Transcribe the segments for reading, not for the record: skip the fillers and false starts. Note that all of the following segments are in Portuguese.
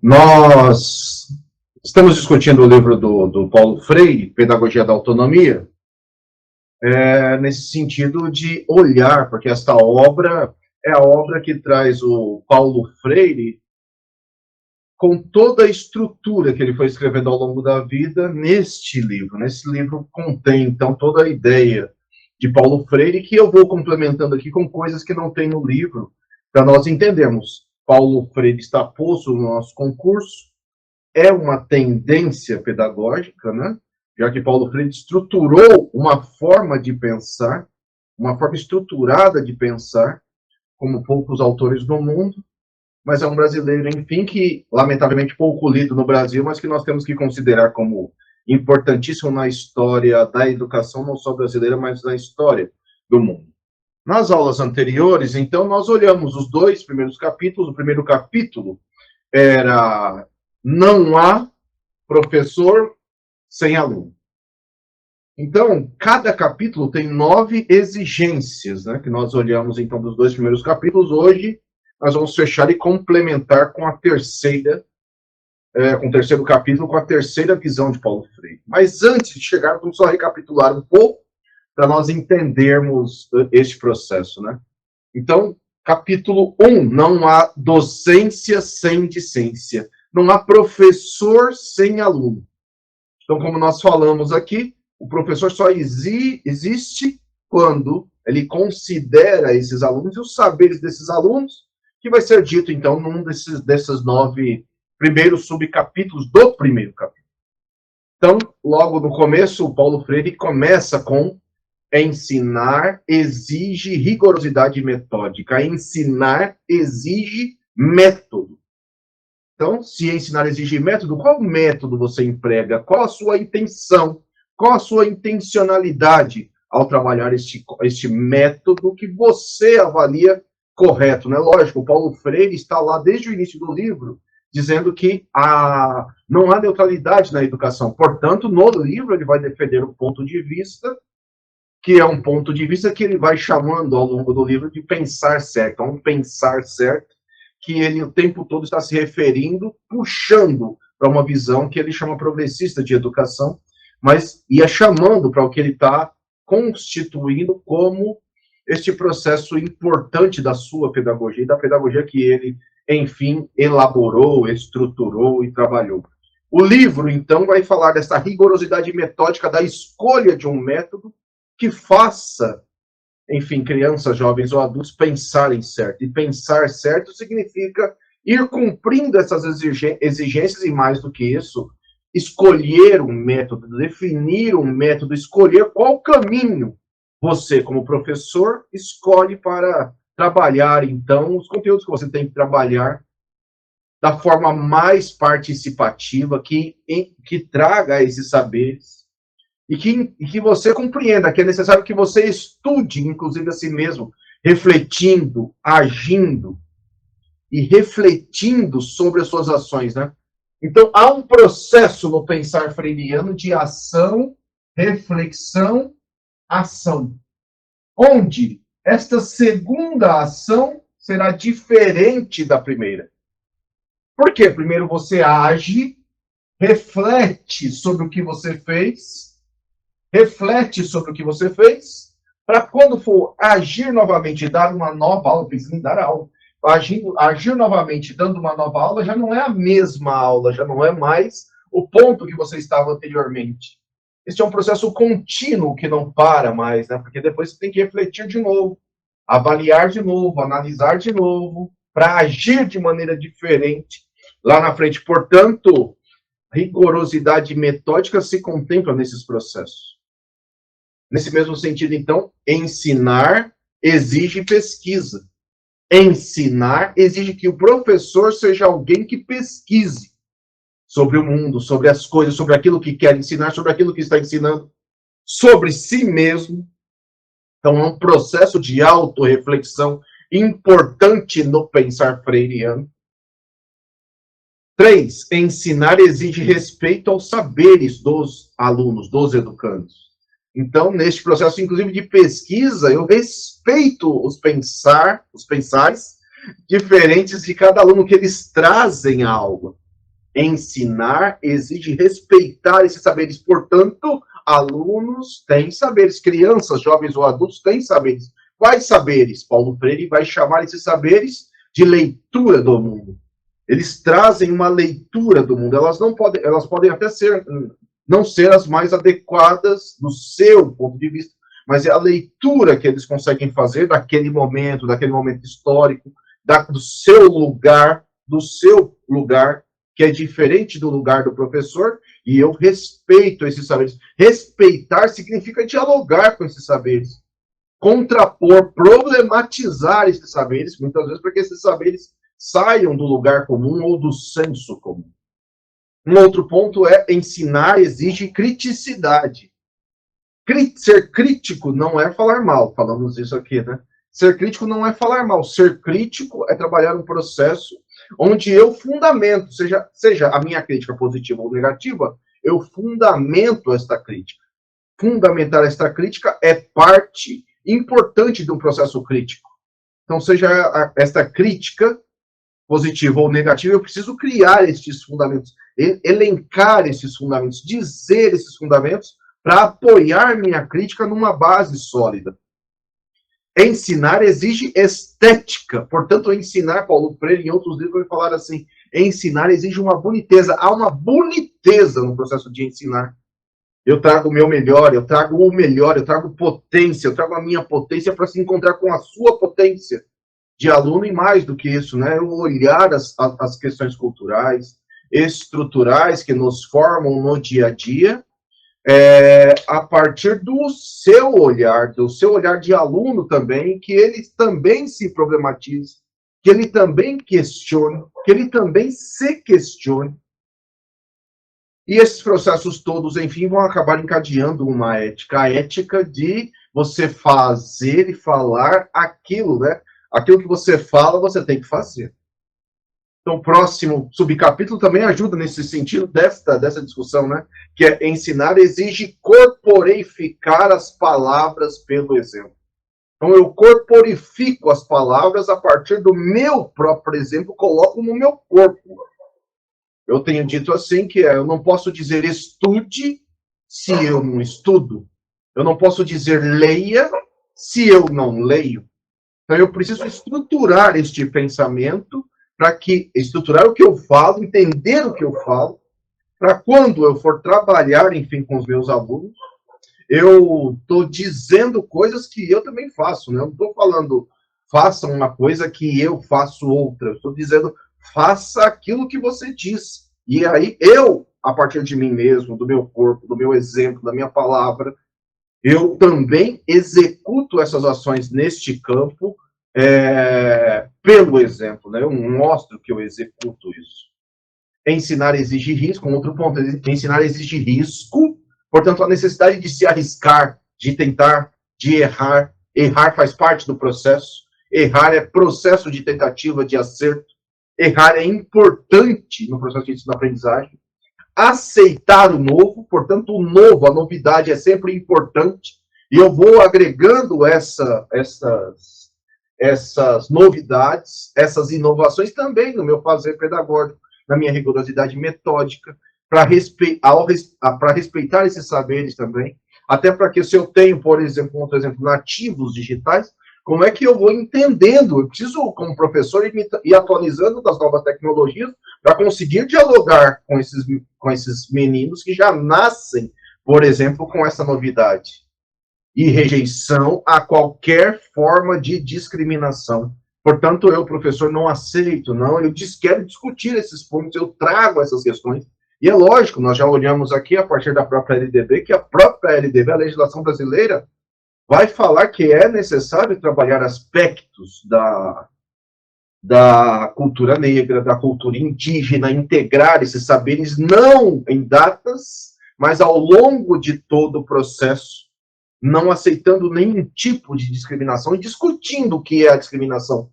Nós estamos discutindo o livro do Paulo Freire, Pedagogia da Autonomia, nesse sentido de olhar, porque esta obra é a obra que traz o Paulo Freire com toda a estrutura que ele foi escrevendo ao longo da vida neste livro. Nesse livro contém, então, toda a ideia de Paulo Freire, que eu vou complementando aqui com coisas que não tem no livro, para nós entendermos. Paulo Freire está posto no nosso concurso, é uma tendência pedagógica, né? Já que Paulo Freire estruturou uma forma de pensar, uma forma estruturada de pensar, como poucos autores no mundo, mas é um brasileiro, enfim, que lamentavelmente pouco lido no Brasil, mas que nós temos que considerar como importantíssimo na história da educação, não só brasileira, mas na história do mundo. Nas aulas anteriores, então, nós olhamos os dois primeiros capítulos. O primeiro capítulo era Não há professor sem aluno. Então, cada capítulo tem 9 exigências, né, que nós olhamos, então, dos dois primeiros capítulos. Hoje, nós vamos fechar e complementar com a terceira, com o terceiro capítulo, com a terceira visão de Paulo Freire. Mas antes de chegar, vamos só recapitular um pouco, para nós entendermos este processo, né? Então, capítulo 1, não há docência sem discência. Não há professor sem aluno. Então, como nós falamos aqui, o professor só existe quando ele considera esses alunos e os saberes desses alunos, que vai ser dito, então, num desses 9 primeiros subcapítulos do primeiro capítulo. Então, logo no começo, o Paulo Freire começa com ensinar exige rigorosidade metódica. Ensinar exige método. Então, se ensinar exige método, qual método você emprega? Qual a sua intenção? Qual a sua intencionalidade ao trabalhar este método que você avalia correto, né? Lógico, o Paulo Freire está lá desde o início do livro, dizendo que não há neutralidade na educação. Portanto, no livro ele vai defender o ponto de vista, que é um ponto de vista que ele vai chamando ao longo do livro de pensar certo. É um pensar certo que ele o tempo todo está se referindo, puxando para uma visão que ele chama progressista de educação, mas ia chamando para o que ele está constituindo como este processo importante da sua pedagogia e da pedagogia que ele, enfim, elaborou, estruturou e trabalhou. O livro, então, vai falar dessa rigorosidade metódica da escolha de um método que faça, enfim, crianças, jovens ou adultos pensarem certo. E pensar certo significa ir cumprindo essas exigências e, mais do que isso, escolher um método, definir um método, escolher qual caminho você, como professor, escolhe para trabalhar, então, os conteúdos que você tem que trabalhar da forma mais participativa, que traga esses saberes, e que você compreenda que é necessário que você estude, inclusive a si mesmo, refletindo, agindo e refletindo sobre as suas ações, né? Então, há um processo no pensar freiriano de ação, reflexão, ação, onde esta segunda ação será diferente da primeira. Por quê? Primeiro você age, reflete sobre o que você fez, para quando for agir novamente, dar uma nova aula, pensando em dar aula, agir novamente, dando uma nova aula, já não é a mesma aula, já não é mais o ponto que você estava anteriormente. Este é um processo contínuo que não para mais, né? Porque depois você tem que refletir de novo, avaliar de novo, analisar de novo, para agir de maneira diferente lá na frente. Portanto, rigorosidade metódica se contempla nesses processos. Nesse mesmo sentido, então, ensinar exige pesquisa. Ensinar exige que o professor seja alguém que pesquise sobre o mundo, sobre as coisas, sobre aquilo que quer ensinar, sobre aquilo que está ensinando, sobre si mesmo. Então, é um processo de autorreflexão importante no pensar freiriano. 3, ensinar exige respeito aos saberes dos alunos, dos educandos. Então, neste processo, inclusive, de pesquisa, eu respeito os pensares diferentes de cada aluno, que eles trazem a aula. Ensinar exige respeitar esses saberes. Portanto, alunos têm saberes, crianças, jovens ou adultos têm saberes. Quais saberes? Paulo Freire vai chamar esses saberes de leitura do mundo. Eles trazem uma leitura do mundo. Elas podem até não ser as mais adequadas do seu ponto de vista, mas é a leitura que eles conseguem fazer daquele momento histórico, do seu lugar, que é diferente do lugar do professor, e eu respeito esses saberes. Respeitar significa dialogar com esses saberes, contrapor, problematizar esses saberes, muitas vezes porque esses saberes saiam do lugar comum ou do senso comum. Um outro ponto é ensinar exige criticidade. Ser crítico não é falar mal, falamos isso aqui, né? Ser crítico não é falar mal. Ser crítico é trabalhar um processo onde eu fundamento, seja a minha crítica positiva ou negativa, eu fundamento esta crítica. Fundamentar esta crítica é parte importante do processo crítico. Então, seja esta crítica positiva ou negativa, eu preciso criar estes fundamentos, elencar esses fundamentos, dizer esses fundamentos para apoiar minha crítica numa base sólida. Ensinar exige estética. Portanto, ensinar, Paulo Freire, em outros livros, vai falar assim, ensinar exige uma boniteza. Há uma boniteza no processo de ensinar. Eu trago o meu melhor, eu trago o melhor, eu trago potência, eu trago a minha potência para se encontrar com a sua potência de aluno, e mais do que isso, né? Eu olhar as questões culturais, estruturais que nos formam no dia a dia, a partir do seu olhar de aluno também, que ele também se problematize, que ele também questione, que ele também se questione. E esses processos todos, enfim, vão acabar encadeando uma ética, a ética de você fazer e falar aquilo, né? Aquilo que você fala, você tem que fazer. Então, o próximo subcapítulo também ajuda nesse sentido dessa discussão, né? Que é ensinar exige corporificar as palavras pelo exemplo. Então, eu corporifico as palavras a partir do meu próprio exemplo, coloco no meu corpo. Eu tenho dito assim, que eu não posso dizer estude se eu não estudo. Eu não posso dizer leia se eu não leio. Então, eu preciso estruturar este pensamento estruturar o que eu falo, entender o que eu falo, para quando eu for trabalhar, enfim, com os meus alunos, eu estou dizendo coisas que eu também faço, né? Eu não estou falando, faça uma coisa que eu faço outra. Eu estou dizendo, faça aquilo que você diz. E aí, a partir de mim mesmo, do meu corpo, do meu exemplo, da minha palavra, eu também executo essas ações neste campo, pelo exemplo, né? Eu mostro que eu executo isso. Ensinar exige risco, um outro ponto, ensinar exige risco, portanto, a necessidade de se arriscar, de tentar, de errar. Errar faz parte do processo, errar é processo de tentativa, de acerto, errar é importante no processo de ensino-aprendizagem. Aceitar o novo, portanto, o novo, a novidade é sempre importante, e eu vou agregando essas novidades, essas inovações também no meu fazer pedagógico, na minha rigorosidade metódica, para respeitar esses saberes também, até para que se eu tenho, por exemplo, outro exemplo, nativos digitais, como é que eu vou entendendo? Eu preciso, como professor, ir atualizando das novas tecnologias para conseguir dialogar com esses meninos que já nascem, por exemplo, com essa novidade. E rejeição a qualquer forma de discriminação. Portanto, eu, professor, não aceito, não, eu quero discutir esses pontos, eu trago essas questões. E é lógico, nós já olhamos aqui, a partir da própria LDB, que a própria LDB, a legislação brasileira, vai falar que é necessário trabalhar aspectos da cultura negra, da cultura indígena, integrar esses saberes, não em datas, mas ao longo de todo o processo, não aceitando nenhum tipo de discriminação e discutindo o que é a discriminação.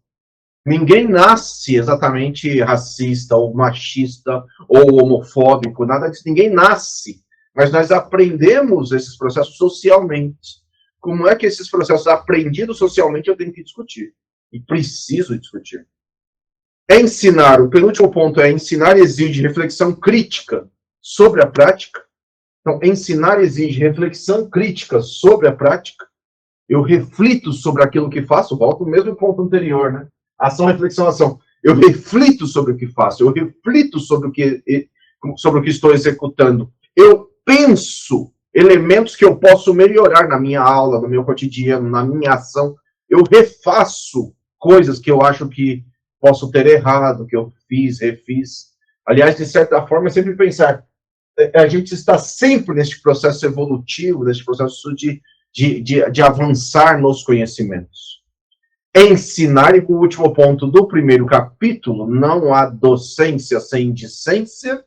Ninguém nasce exatamente racista, ou machista, ou homofóbico, nada disso. Ninguém nasce, mas nós aprendemos esses processos socialmente. Como é que esses processos aprendidos socialmente eu tenho que discutir? E preciso discutir. Ensinar, o penúltimo ponto é ensinar exige reflexão crítica sobre a prática. Então, ensinar exige reflexão crítica sobre a prática. Eu reflito sobre aquilo que faço, volto ao mesmo ponto anterior, né? Ação, reflexão, ação. Eu reflito sobre o que faço, eu reflito sobre o que estou executando. Eu penso elementos que eu posso melhorar na minha aula, no meu cotidiano, na minha ação. Eu refaço coisas que eu acho que posso ter errado, que eu fiz, refiz. Aliás, de certa forma, é sempre pensar, a gente está sempre neste processo evolutivo, neste processo de avançar nos conhecimentos. Ensinar, e o último ponto do primeiro capítulo, não há docência sem discência,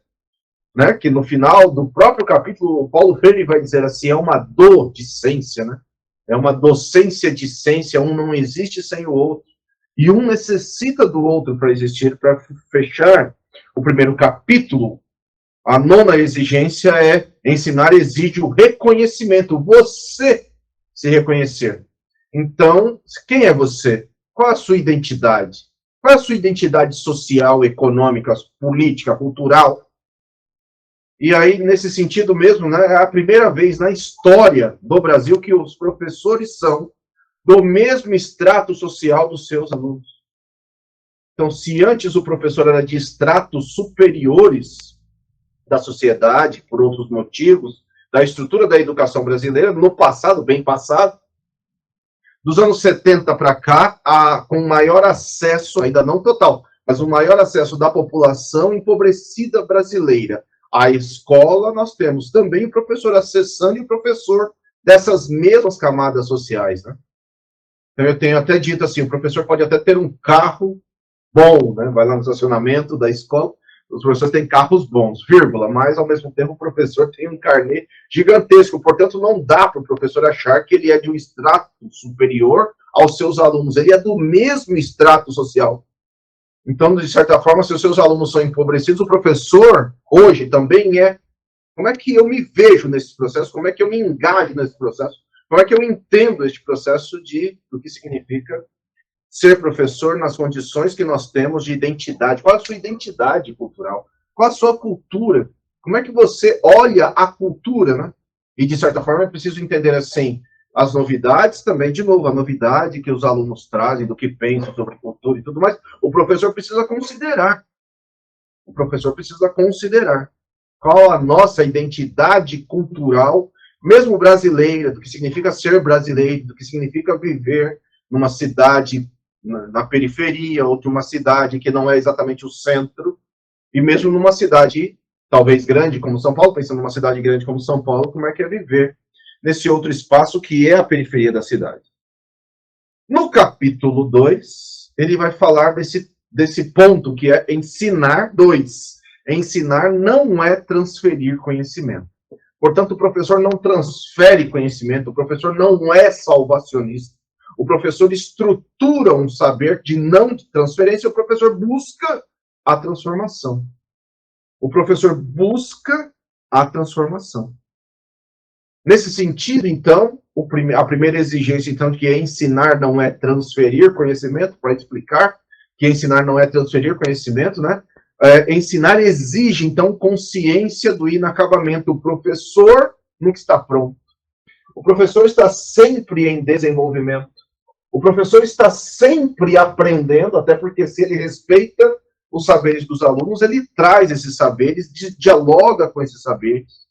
né? Que no final do próprio capítulo, Paulo Freire vai dizer assim, é uma docência, né? É uma docência de ciência, um não existe sem o outro. E um necessita do outro para existir. Para fechar o primeiro capítulo, a nona exigência é ensinar exige o reconhecimento. Você se reconhecer. Então, quem é você? Qual a sua identidade? Qual a sua identidade social, econômica, política, cultural? E aí, nesse sentido mesmo, né, é a primeira vez na história do Brasil que os professores são do mesmo extrato social dos seus alunos. Então, se antes o professor era de estratos superiores da sociedade, por outros motivos, da estrutura da educação brasileira, no passado, bem passado, dos anos 70 para cá, com maior acesso, ainda não total, mas o maior acesso da população empobrecida brasileira à escola, nós temos também o professor acessando e o professor dessas mesmas camadas sociais, né? Então, eu tenho até dito assim, o professor pode até ter um carro bom, né? Vai lá no estacionamento da escola, os professores têm carros bons, vírgula, mas ao mesmo tempo o professor tem um carnê gigantesco, portanto não dá para o professor achar que ele é de um extrato superior aos seus alunos, ele é do mesmo extrato social. Então, de certa forma, se os seus alunos são empobrecidos, o professor hoje também é. Como é que eu me vejo nesse processo? Como é que eu me engajo nesse processo? Como é que eu entendo este processo do que significa ser professor nas condições que nós temos de identidade? Qual a sua identidade cultural? Qual a sua cultura? Como é que você olha a cultura, né? E, de certa forma, é preciso entender, assim, as novidades também, de novo, a novidade que os alunos trazem, do que pensam sobre cultura e tudo mais, o professor precisa considerar. O professor precisa considerar qual a nossa identidade cultural, mesmo brasileira, do que significa ser brasileiro, do que significa viver numa cidade na periferia, ou de uma cidade que não é exatamente o centro, e mesmo numa cidade talvez grande como São Paulo, pensando numa cidade grande como São Paulo, como é que é viver nesse outro espaço que é a periferia da cidade. No capítulo 2, ele vai falar desse ponto que é ensinar 2. Ensinar não é transferir conhecimento. Portanto, o professor não transfere conhecimento, o professor não é salvacionista. O professor estrutura um saber de não transferência, o professor busca a transformação. O professor busca a transformação. Nesse sentido, então, a primeira exigência, então, que é ensinar não é transferir conhecimento, para explicar que ensinar não é transferir conhecimento, né? Ensinar exige, então, consciência do inacabamento. O professor nunca está pronto. O professor está sempre em desenvolvimento. O professor está sempre aprendendo, até porque se ele respeita os saberes dos alunos, ele traz esses saberes, dialoga com esses saberes,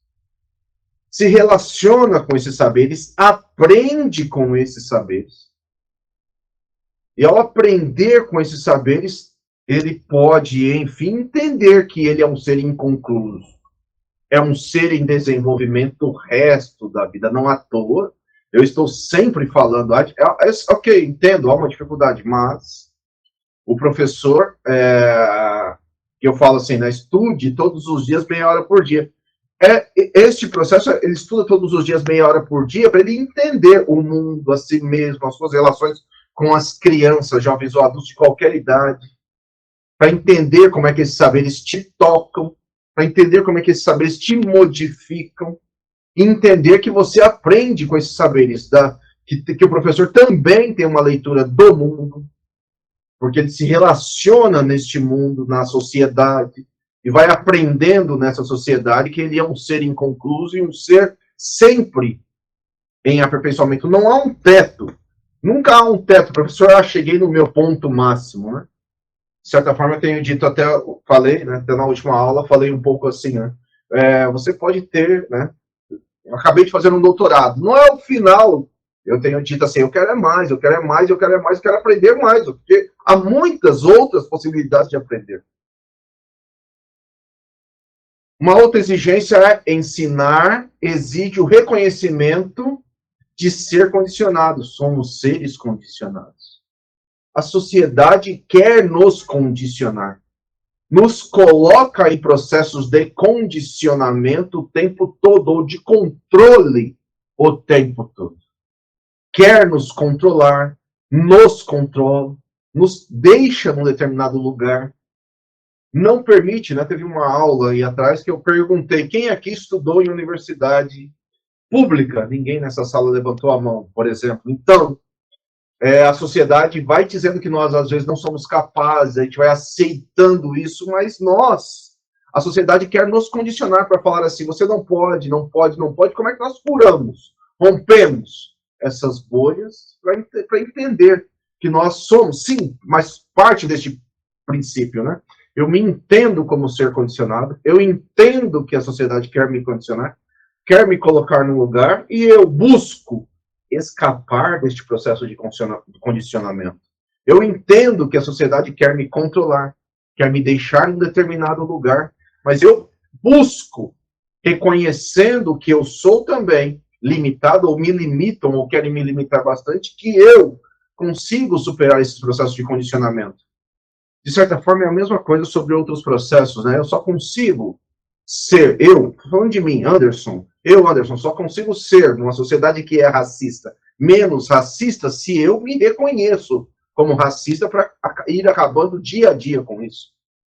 se relaciona com esses saberes, aprende com esses saberes. E ao aprender com esses saberes, ele pode, enfim, entender que ele é um ser inconcluso. É um ser em desenvolvimento o resto da vida, não à toa. Eu estou sempre falando, ok, entendo, há uma dificuldade, mas o professor, que eu falo assim, né, estude todos os dias meia hora por dia. Este processo, ele estuda todos os dias meia hora por dia para ele entender o mundo, a si mesmo, as suas relações com as crianças, jovens ou adultos de qualquer idade, para entender como é que esses saberes te tocam, para entender como é que esses saberes te modificam, e entender que você aprende com esses saberes, que o professor também tem uma leitura do mundo, porque ele se relaciona neste mundo, na sociedade, e vai aprendendo nessa sociedade que ele é um ser inconcluso e um ser sempre em aperfeiçoamento. Não há um teto. Nunca há um teto. Professor, cheguei no meu ponto máximo, né? De certa forma, eu tenho dito até, falei, né, até na última aula, falei um pouco assim, né? Você pode ter, né? Eu acabei de fazer um doutorado. Não é o final. Eu tenho dito assim, eu quero é mais, eu quero é mais, eu quero é mais, eu quero aprender mais, porque há muitas outras possibilidades de aprender. Uma outra exigência é ensinar, exige o reconhecimento de ser condicionado. Somos seres condicionados. A sociedade quer nos condicionar. Nos coloca em processos de condicionamento o tempo todo, ou de controle o tempo todo. Quer nos controlar, nos controla, nos deixa num determinado lugar. Não permite, né? Teve uma aula aí atrás que eu perguntei quem aqui estudou em universidade pública. Ninguém nessa sala levantou a mão, por exemplo. Então, a sociedade vai dizendo que nós, às vezes, não somos capazes, a gente vai aceitando isso, mas a sociedade quer nos condicionar para falar assim, você não pode, não pode, não pode. Como é que nós furamos, rompemos essas bolhas para entender que nós somos, sim, mas parte deste princípio, né? Eu me entendo como ser condicionado, eu entendo que a sociedade quer me condicionar, quer me colocar no lugar, e eu busco escapar deste processo de condicionamento. Eu entendo que a sociedade quer me controlar, quer me deixar em um determinado lugar, mas eu busco, reconhecendo que eu sou também limitado, ou me limitam, ou querem me limitar bastante, que eu consigo superar esses processos de condicionamento. De certa forma, é a mesma coisa sobre outros processos, né? Eu só consigo ser, falando de mim, Anderson, só consigo ser, numa sociedade que é racista, menos racista se eu me reconheço como racista para ir acabando dia a dia com isso.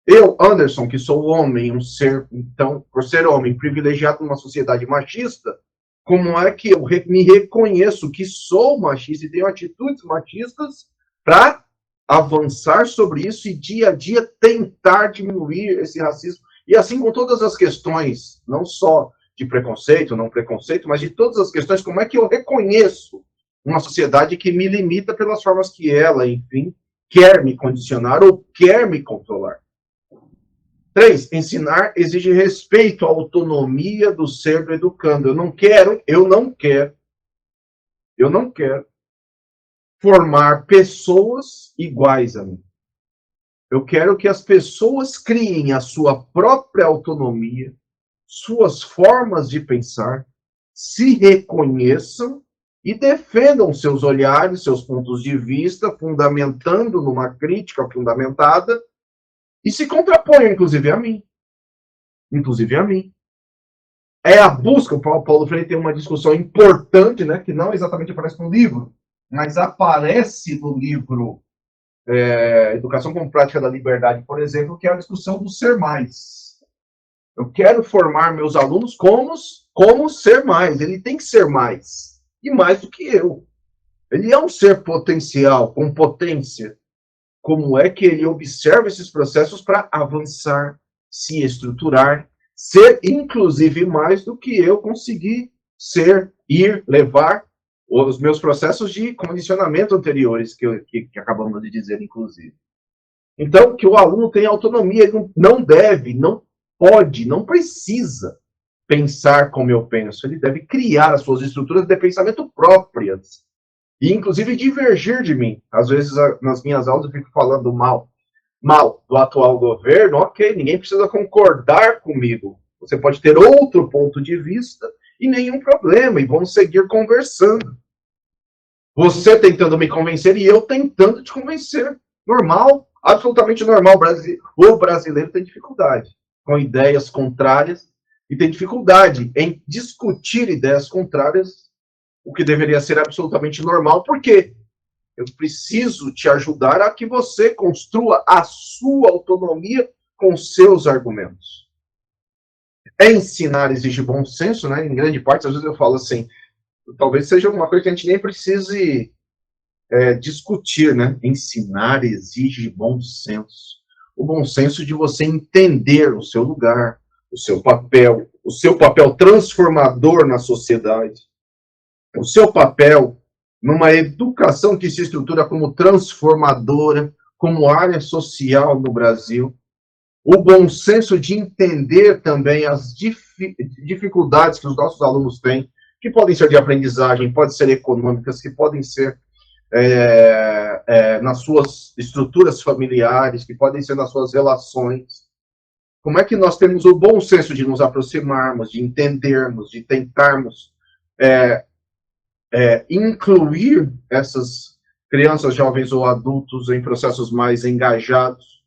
Eu, Anderson, que sou homem, um ser, então, por ser homem, privilegiado numa sociedade machista, como é que eu me reconheço que sou machista e tenho atitudes machistas para avançar sobre isso e dia a dia tentar diminuir esse racismo? E assim com todas as questões, não só de preconceito, não preconceito, mas de todas as questões, como é que eu reconheço uma sociedade que me limita pelas formas que ela, enfim, quer me condicionar ou quer me controlar. 3, ensinar exige respeito à autonomia do ser do educando. Eu não quero formar pessoas iguais a mim. Eu quero que as pessoas criem a sua própria autonomia, suas formas de pensar, se reconheçam e defendam seus olhares, seus pontos de vista, fundamentando numa crítica fundamentada, e se contraponham, inclusive, a mim. Inclusive a mim. É a busca, o Paulo Freire tem uma discussão importante, né, que não exatamente aparece no livro, mas aparece no livro Educação como Prática da Liberdade, por exemplo, que é a discussão do ser mais. Eu quero formar meus alunos como ser mais. Ele tem que ser mais. E mais do que eu. Ele é um ser potencial, com potência. Como é que ele observa esses processos para avançar, se estruturar, ser inclusive mais do que eu conseguir ser, levar os meus processos de condicionamento anteriores, que acabamos de dizer, inclusive. Então, que o aluno tenha autonomia, ele não deve, não pode, não precisa pensar como eu penso, ele deve criar as suas estruturas de pensamento próprias, e inclusive divergir de mim. Às vezes, nas minhas aulas, eu fico falando mal do atual governo, ok, ninguém precisa concordar comigo. Você pode ter outro ponto de vista e nenhum problema, e vamos seguir conversando. Você tentando me convencer e eu tentando te convencer. Normal, absolutamente normal. O brasileiro tem dificuldade com ideias contrárias e tem dificuldade em discutir ideias contrárias, o que deveria ser absolutamente normal, porque eu preciso te ajudar a que você construa a sua autonomia com seus argumentos. Ensinar exige bom senso, né? Em grande parte, às vezes eu falo assim, talvez seja uma coisa que a gente nem precise discutir, né? Ensinar exige bom senso. O bom senso de você entender o seu lugar, o seu papel transformador na sociedade, o seu papel numa educação que se estrutura como transformadora, como área social no Brasil, o bom senso de entender também as dificuldades que os nossos alunos têm, que podem ser de aprendizagem, podem ser econômicas, que podem ser nas suas estruturas familiares, que podem ser nas suas relações. Como é que nós temos o bom senso de nos aproximarmos, de entendermos, de tentarmos incluir essas crianças, jovens ou adultos em processos mais engajados?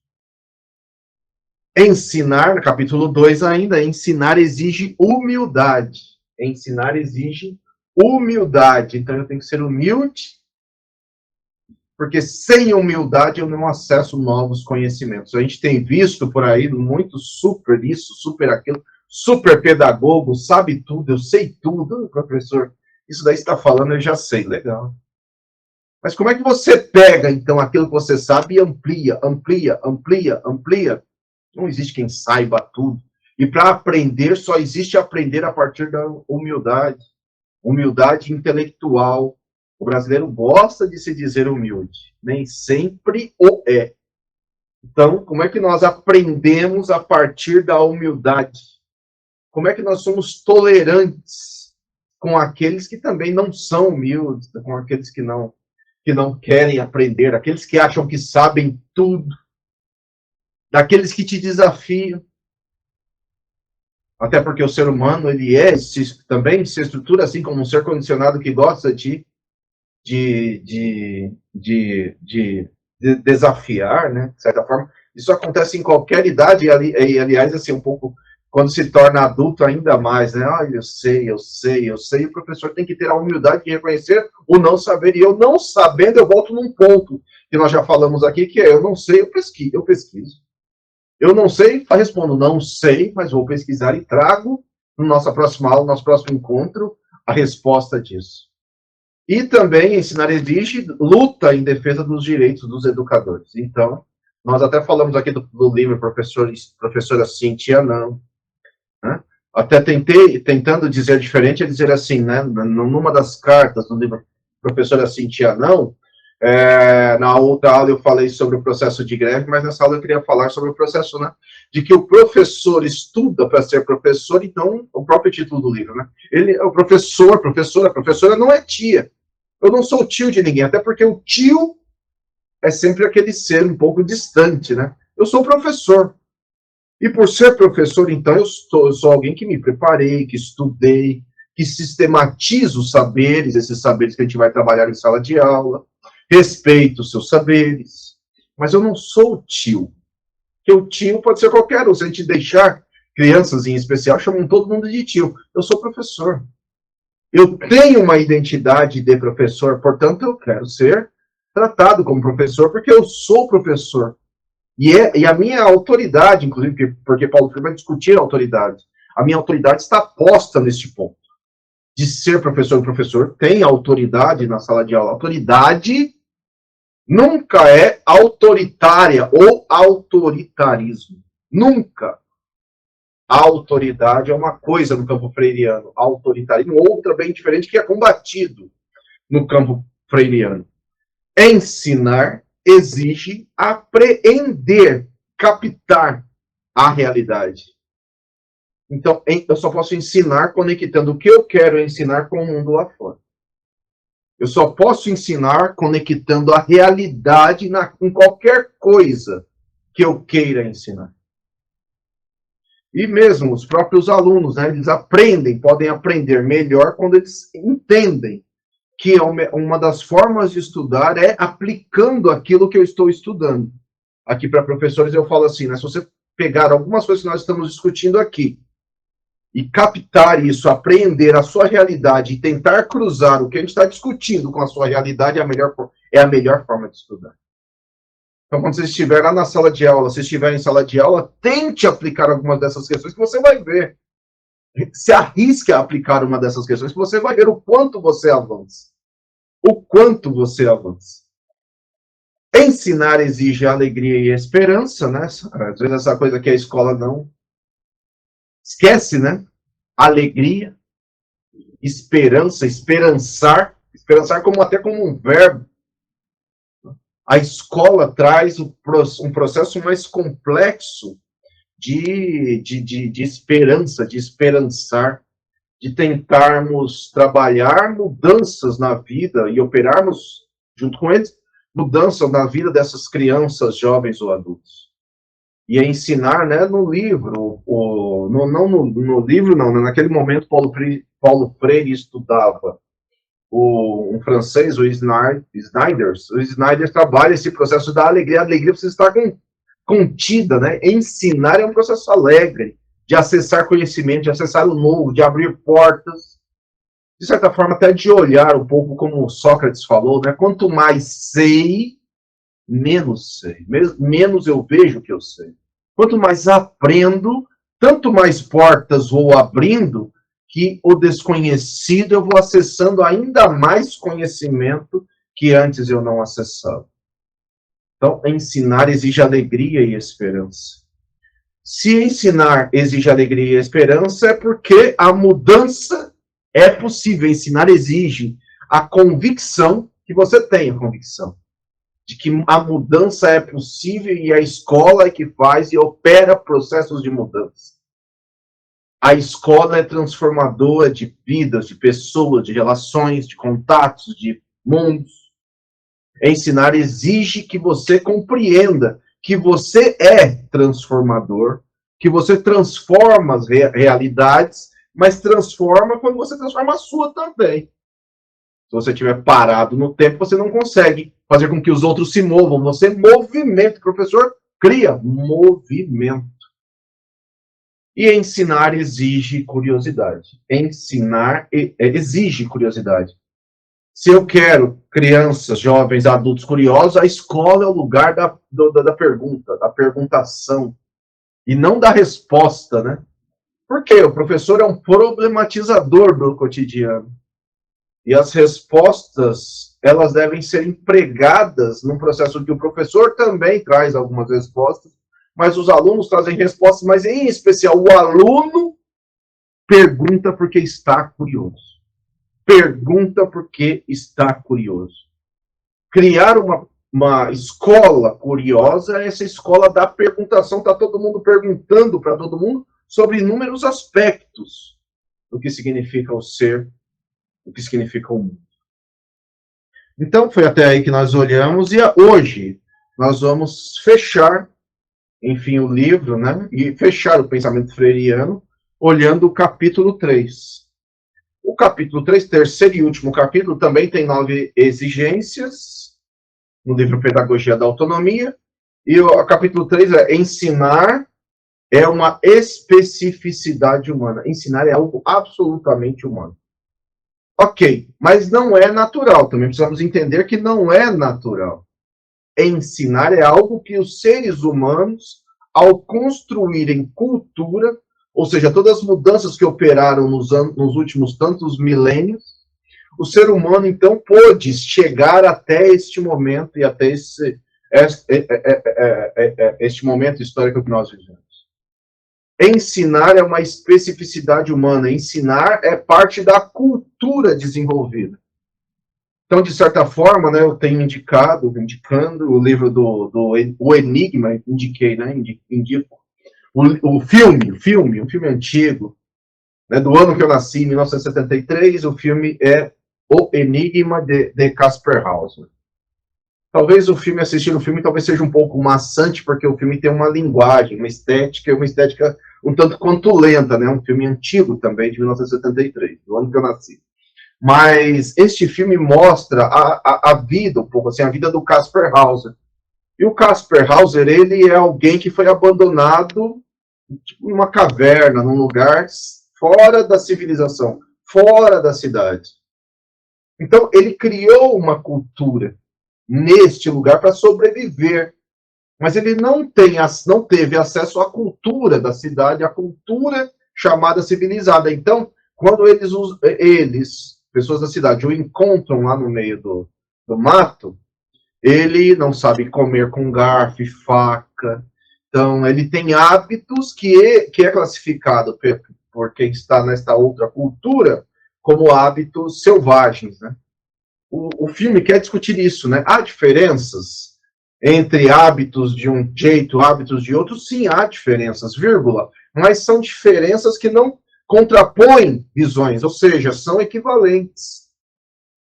Ensinar, no capítulo 2 ainda, ensinar exige humildade. Ensinar exige humildade. Então, eu tenho que ser humilde, porque sem humildade eu não acesso novos conhecimentos. A gente tem visto por aí muito super isso, super aquilo, super pedagogo, sabe tudo, eu sei tudo, professor. Isso daí está falando, eu já sei, legal. Mas como é que você pega, então, aquilo que você sabe e amplia, amplia, amplia, amplia? Não existe quem saiba tudo. E para aprender, só existe aprender a partir da humildade. Humildade intelectual. O brasileiro gosta de se dizer humilde. Nem sempre o é. Então, como é que nós aprendemos a partir da humildade? Como é que nós somos tolerantes com aqueles que também não são humildes, com aqueles que não querem aprender, aqueles que acham que sabem tudo, daqueles que te desafiam? Até porque o ser humano, ele também se estrutura assim como um ser condicionado que gosta de desafiar, né, de certa forma. Isso acontece em qualquer idade, e aliás, assim, um pouco, quando se torna adulto ainda mais, né, eu sei, o professor tem que ter a humildade de reconhecer o não saber, e eu não sabendo, eu volto num ponto que nós já falamos aqui, que é, eu não sei, eu pesquiso. Eu não sei, respondo, não sei, mas vou pesquisar e trago na nossa próxima aula, no nosso próximo encontro, a resposta disso. E também ensinar exige luta em defesa dos direitos dos educadores. Então, nós até falamos aqui do livro Professora Cintia Não, né? Até tentando dizer diferente, é dizer assim, né? Numa das cartas do livro Professora Cintia Não, na outra aula eu falei sobre o processo de greve, mas nessa aula eu queria falar sobre o processo, né, de que o professor estuda para ser professor, então, o próprio título do livro, né, ele é o professor, professora não é tia. Eu não sou tio de ninguém, até porque o tio é sempre aquele ser um pouco distante, né? Eu sou professor. E por ser professor, então, eu sou alguém que me preparei, que estudei, que sistematizo os saberes, esses saberes que a gente vai trabalhar em sala de aula, respeito os seus saberes, mas eu não sou o tio. Porque o tio pode ser qualquer um. Se a gente deixar crianças em especial, chamam todo mundo de tio. Eu sou professor. Eu tenho uma identidade de professor, portanto, eu quero ser tratado como professor, porque eu sou professor. E a minha autoridade, inclusive, porque Paulo Freire vai discutir a autoridade, a minha autoridade está posta neste ponto. De ser professor, o professor tem autoridade na sala de aula. Autoridade nunca é autoritária ou autoritarismo. Nunca. A autoridade é uma coisa no campo freiriano. Autoritarismo, outra bem diferente, que é combatido no campo freiriano. Ensinar exige apreender, captar a realidade. Então, eu só posso ensinar conectando o que eu quero ensinar com o mundo lá fora. Eu só posso ensinar conectando a realidade em qualquer coisa que eu queira ensinar. E mesmo os próprios alunos, né, eles podem aprender melhor quando eles entendem que uma das formas de estudar é aplicando aquilo que eu estou estudando. Aqui para professores eu falo assim, né, se você pegar algumas coisas que nós estamos discutindo aqui e captar isso, apreender a sua realidade e tentar cruzar o que a gente está discutindo com a sua realidade, é a melhor forma de estudar. Então, quando você estiver lá na sala de aula, se estiver em sala de aula, tente aplicar algumas dessas questões que você vai ver. Se arrisque a aplicar uma dessas questões que você vai ver o quanto você avança. o quanto você avança. Ensinar exige alegria e esperança, né? Às vezes essa coisa que a escola não esquece, né? Alegria, esperança, esperançar como até como um verbo. A escola traz um processo mais complexo de esperança, de esperançar, de tentarmos trabalhar mudanças na vida e operarmos, junto com eles, mudanças na vida dessas crianças, jovens ou adultos. E ensinar, né, no livro, no livro não, né, naquele momento Paulo Freire estudava um francês, o Snyder trabalha esse processo da alegria. A alegria precisa estar contida, né? Ensinar é um processo alegre, de acessar conhecimento, de acessar o novo, de abrir portas, de certa forma até de olhar um pouco como Sócrates falou, né? Quanto mais sei, menos sei, menos eu vejo que eu sei. Quanto mais aprendo, tanto mais portas vou abrindo, que o desconhecido eu vou acessando ainda mais conhecimento que antes eu não acessava. Então, ensinar exige alegria e esperança. Se ensinar exige alegria e esperança, é porque a mudança é possível. Ensinar exige a convicção, que você tenha convicção, de que a mudança é possível e a escola é que faz e opera processos de mudança. A escola é transformadora de vidas, de pessoas, de relações, de contatos, de mundos. Ensinar exige que você compreenda que você é transformador, que você transforma as realidades, mas transforma quando você transforma a sua também. Se você estiver parado no tempo, você não consegue fazer com que os outros se movam. Você movimenta. O professor cria movimento. E ensinar exige curiosidade. Ensinar exige curiosidade. Se eu quero crianças, jovens, adultos curiosos, a escola é o lugar da pergunta, da perguntação, e não da resposta, né? Por quê? O professor é um problematizador do cotidiano. E as respostas, elas devem ser empregadas num processo que o professor também traz algumas respostas, mas os alunos trazem respostas, mas em especial o aluno pergunta porque está curioso. Pergunta porque está curioso. Criar uma escola curiosa, essa escola da perguntação, está todo mundo perguntando para todo mundo sobre inúmeros aspectos do que significa o ser, do que significa o mundo. Então, foi até aí que nós olhamos, e hoje nós vamos fechar, enfim, o livro, né, e fechar o pensamento freiriano, olhando o capítulo 3. O capítulo 3, terceiro e último capítulo, também tem 9 exigências, no livro Pedagogia da Autonomia, e o capítulo 3 é ensinar é uma especificidade humana. Ensinar é algo absolutamente humano. Ok, mas não é natural, também precisamos entender que não é natural. Ensinar é algo que os seres humanos, ao construírem cultura, ou seja, todas as mudanças que operaram nos últimos tantos milênios, o ser humano, então, pôde chegar até este momento e até este momento histórico que nós vivemos. Ensinar é uma especificidade humana. Ensinar é parte da cultura desenvolvida. Então, de certa forma, né, eu tenho indicando o livro O Enigma, indiquei, né, indico um filme antigo, né, do ano que eu nasci, 1973, o filme é O Enigma de Caspar Hauser. Talvez assistindo o filme, talvez seja um pouco maçante, porque o filme tem uma linguagem, uma estética um tanto quanto lenta, né, um filme antigo também, de 1973, do ano que eu nasci. Mas este filme mostra a vida, um pouco assim, a vida do Caspar Hauser. E o Caspar Hauser, ele é alguém que foi abandonado tipo, numa caverna, num lugar fora da civilização, fora da cidade. Então, ele criou uma cultura neste lugar para sobreviver. Mas ele não teve acesso à cultura da cidade, à cultura chamada civilizada. Então, quando eles pessoas da cidade o encontram lá no meio do mato, ele não sabe comer com garfo e faca. Então, ele tem hábitos que é classificado por quem está nesta outra cultura como hábitos selvagens, né? O filme quer discutir isso, né? Há diferenças entre hábitos de um jeito, hábitos de outro? Sim, há diferenças, vírgula. Mas são diferenças que não contrapõem visões, ou seja, são equivalentes.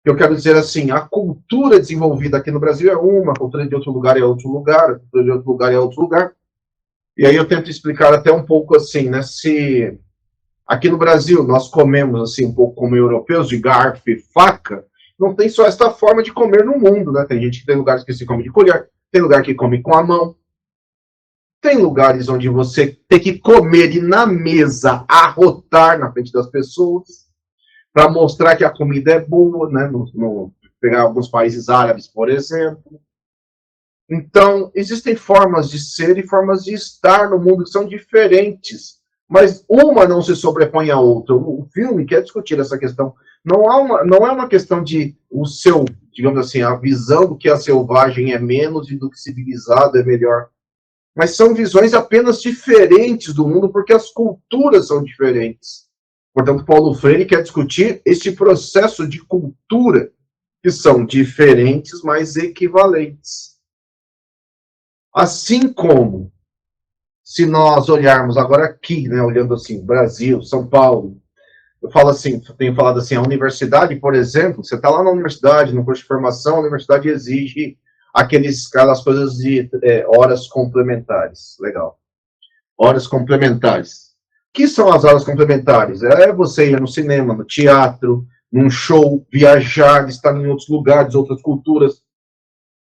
Eu quero dizer assim, a cultura desenvolvida aqui no Brasil é uma, a cultura de outro lugar é outro lugar, a cultura de outro lugar é outro lugar. E aí eu tento explicar até um pouco assim, né? Se aqui no Brasil nós comemos assim um pouco como europeus, de garfo e faca, não tem só esta forma de comer no mundo, né? Tem gente que tem lugares que se come de colher, tem lugar que come com a mão, tem lugares onde você tem que comer e na mesa arrotar na frente das pessoas para mostrar que a comida é boa, né? Pegar alguns países árabes, por exemplo. Então, existem formas de ser e formas de estar no mundo que são diferentes, mas uma não se sobrepõe à outra. O filme quer discutir essa questão. Não é uma questão de o seu, digamos assim, a visão do que é selvagem é menos e do que civilizado é melhor. Mas são visões apenas diferentes do mundo, porque as culturas são diferentes. Portanto, Paulo Freire quer discutir este processo de cultura, que são diferentes, mas equivalentes. Assim como, se nós olharmos agora aqui, né, olhando assim, Brasil, São Paulo, eu falo assim, tenho falado assim, a universidade, por exemplo, você está lá na universidade, no curso de formação, a universidade exige aquelas coisas de horas complementares. Legal. Horas complementares. O que são as horas complementares? É você ir no cinema, no teatro, num show, viajar, estar em outros lugares, outras culturas.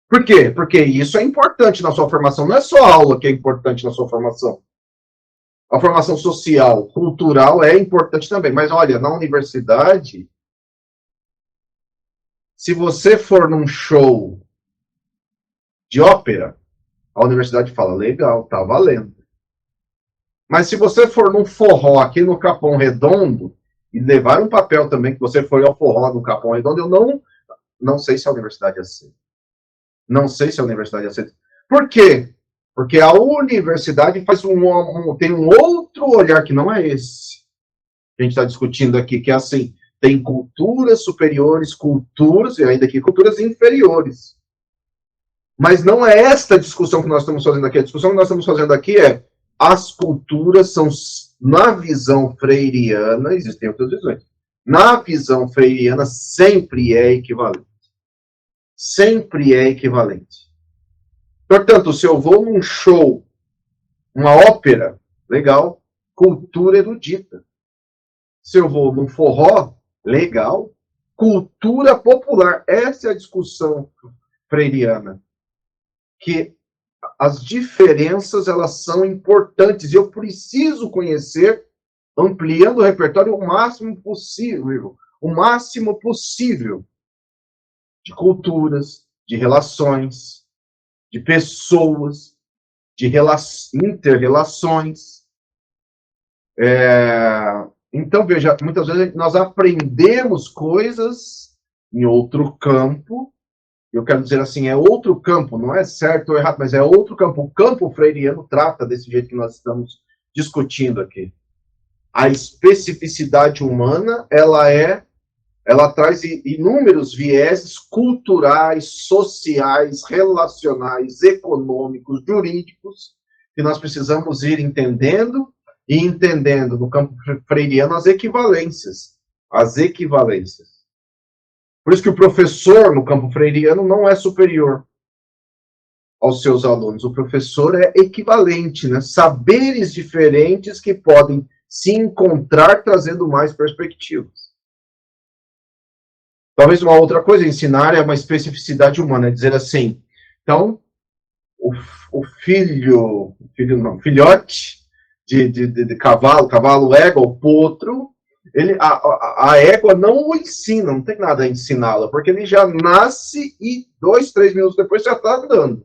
Por quê? Porque isso é importante na sua formação. Não é só a aula que é importante na sua formação. A formação social, cultural é importante também. Mas olha, na universidade, se você for num show de ópera, a universidade fala, legal, tá valendo. Mas se você for num forró aqui no Capão Redondo, e levar um papel também que você foi ao forró no Capão Redondo, eu não sei se a universidade aceita. Não sei se a universidade aceita. Por quê? Porque a universidade tem um outro olhar que não é esse. Que a gente está discutindo aqui, que é assim, tem culturas superiores, culturas, e ainda aqui culturas inferiores. Mas não é esta discussão que nós estamos fazendo aqui. A discussão que nós estamos fazendo aqui é as culturas são, na visão freiriana, existem outras visões, na visão freiriana sempre é equivalente. Sempre é equivalente. Portanto, se eu vou num show, uma ópera, legal, cultura erudita. Se eu vou num forró, legal, cultura popular. Essa é a discussão freiriana. Que as diferenças, elas são importantes. E eu preciso conhecer, ampliando o repertório o máximo possível. O máximo possível. De culturas, de relações, de pessoas, de inter-relações. Então, veja, muitas vezes nós aprendemos coisas em outro campo. Eu quero dizer assim, é outro campo, não é certo ou errado, mas é outro campo. O campo freiriano trata desse jeito que nós estamos discutindo aqui. A especificidade humana, ela traz inúmeros vieses culturais, sociais, relacionais, econômicos, jurídicos, que nós precisamos ir entendendo, e entendendo no campo freiriano as equivalências. As equivalências. Por isso que o professor no campo freiriano não é superior aos seus alunos. O professor é equivalente, né? Saberes diferentes que podem se encontrar trazendo mais perspectivas. Talvez uma outra coisa, ensinar é uma especificidade humana, é dizer assim, então, filhote de cavalo égua, o potro, a égua não o ensina, não tem nada a ensiná-la, porque ele já nasce e 2, 3 minutos depois já está andando.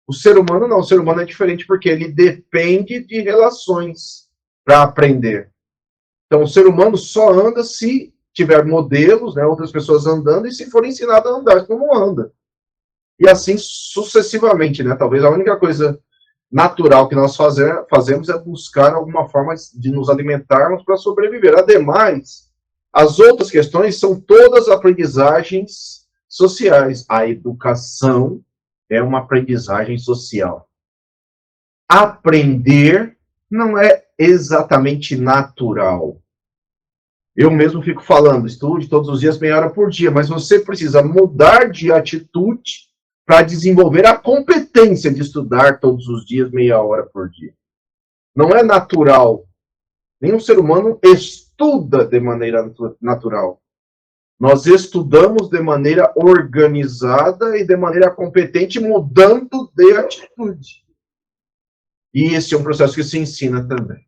O ser humano não, o ser humano é diferente porque ele depende de relações para aprender. Então, o ser humano só anda se tiver modelos, né, outras pessoas andando, e se for ensinado a andar, senão não anda. E assim sucessivamente, né? Talvez a única coisa natural que nós fazemos é buscar alguma forma de nos alimentarmos para sobreviver. Ademais, as outras questões são todas aprendizagens sociais. A educação é uma aprendizagem social. Aprender não é exatamente natural. Eu mesmo fico falando, estude todos os dias meia hora por dia, mas você precisa mudar de atitude para desenvolver a competência de estudar todos os dias meia hora por dia. Não é natural. Nenhum ser humano estuda de maneira natural. Nós estudamos de maneira organizada e de maneira competente, mudando de atitude. E esse é um processo que se ensina também.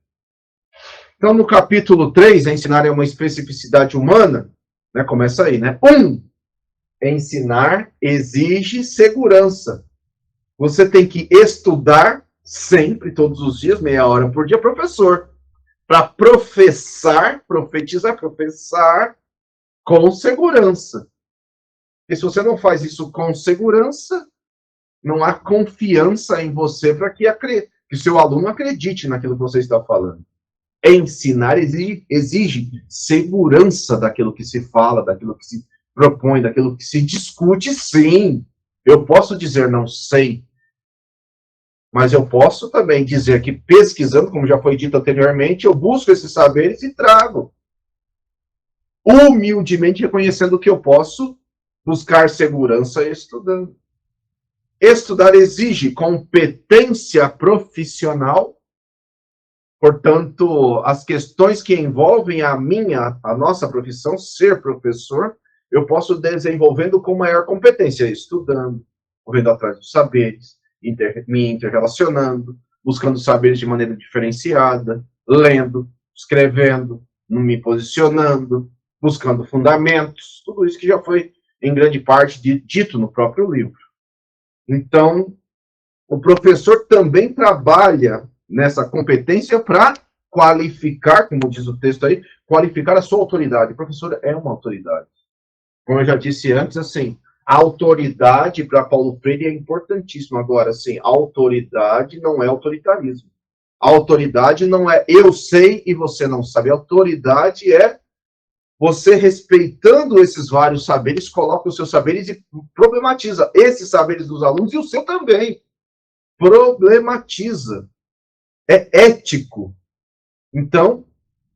Então, no capítulo 3, ensinar é uma especificidade humana, né, começa aí, né? 1. Ensinar exige segurança. Você tem que estudar sempre, todos os dias, meia hora por dia, professor, para professar, profetizar, professar com segurança. E se você não faz isso com segurança, não há confiança em você para que o seu aluno acredite naquilo que você está falando. Ensinar exige segurança daquilo que se fala, daquilo que se propõe, daquilo que se discute, sim. Eu posso dizer não sei, mas eu posso também dizer que pesquisando, como já foi dito anteriormente, eu busco esses saberes e trago. Humildemente reconhecendo que eu posso buscar segurança estudando. Estudar exige competência profissional. Portanto, as questões que envolvem a nossa profissão, ser professor, eu posso desenvolvendo com maior competência, estudando, correndo atrás dos saberes, me interrelacionando, buscando saberes de maneira diferenciada, lendo, escrevendo, me posicionando, buscando fundamentos, tudo isso que já foi, em grande parte, dito no próprio livro. Então, o professor também trabalha nessa competência para qualificar, como diz o texto aí, qualificar a sua autoridade. O professor é uma autoridade. Como eu já disse antes, assim, a autoridade para Paulo Freire é importantíssima. Agora, assim, a autoridade não é autoritarismo. A autoridade não é eu sei e você não sabe. A autoridade é você, respeitando esses vários saberes, coloca os seus saberes e problematiza esses saberes dos alunos e o seu também. Problematiza. É ético. Então,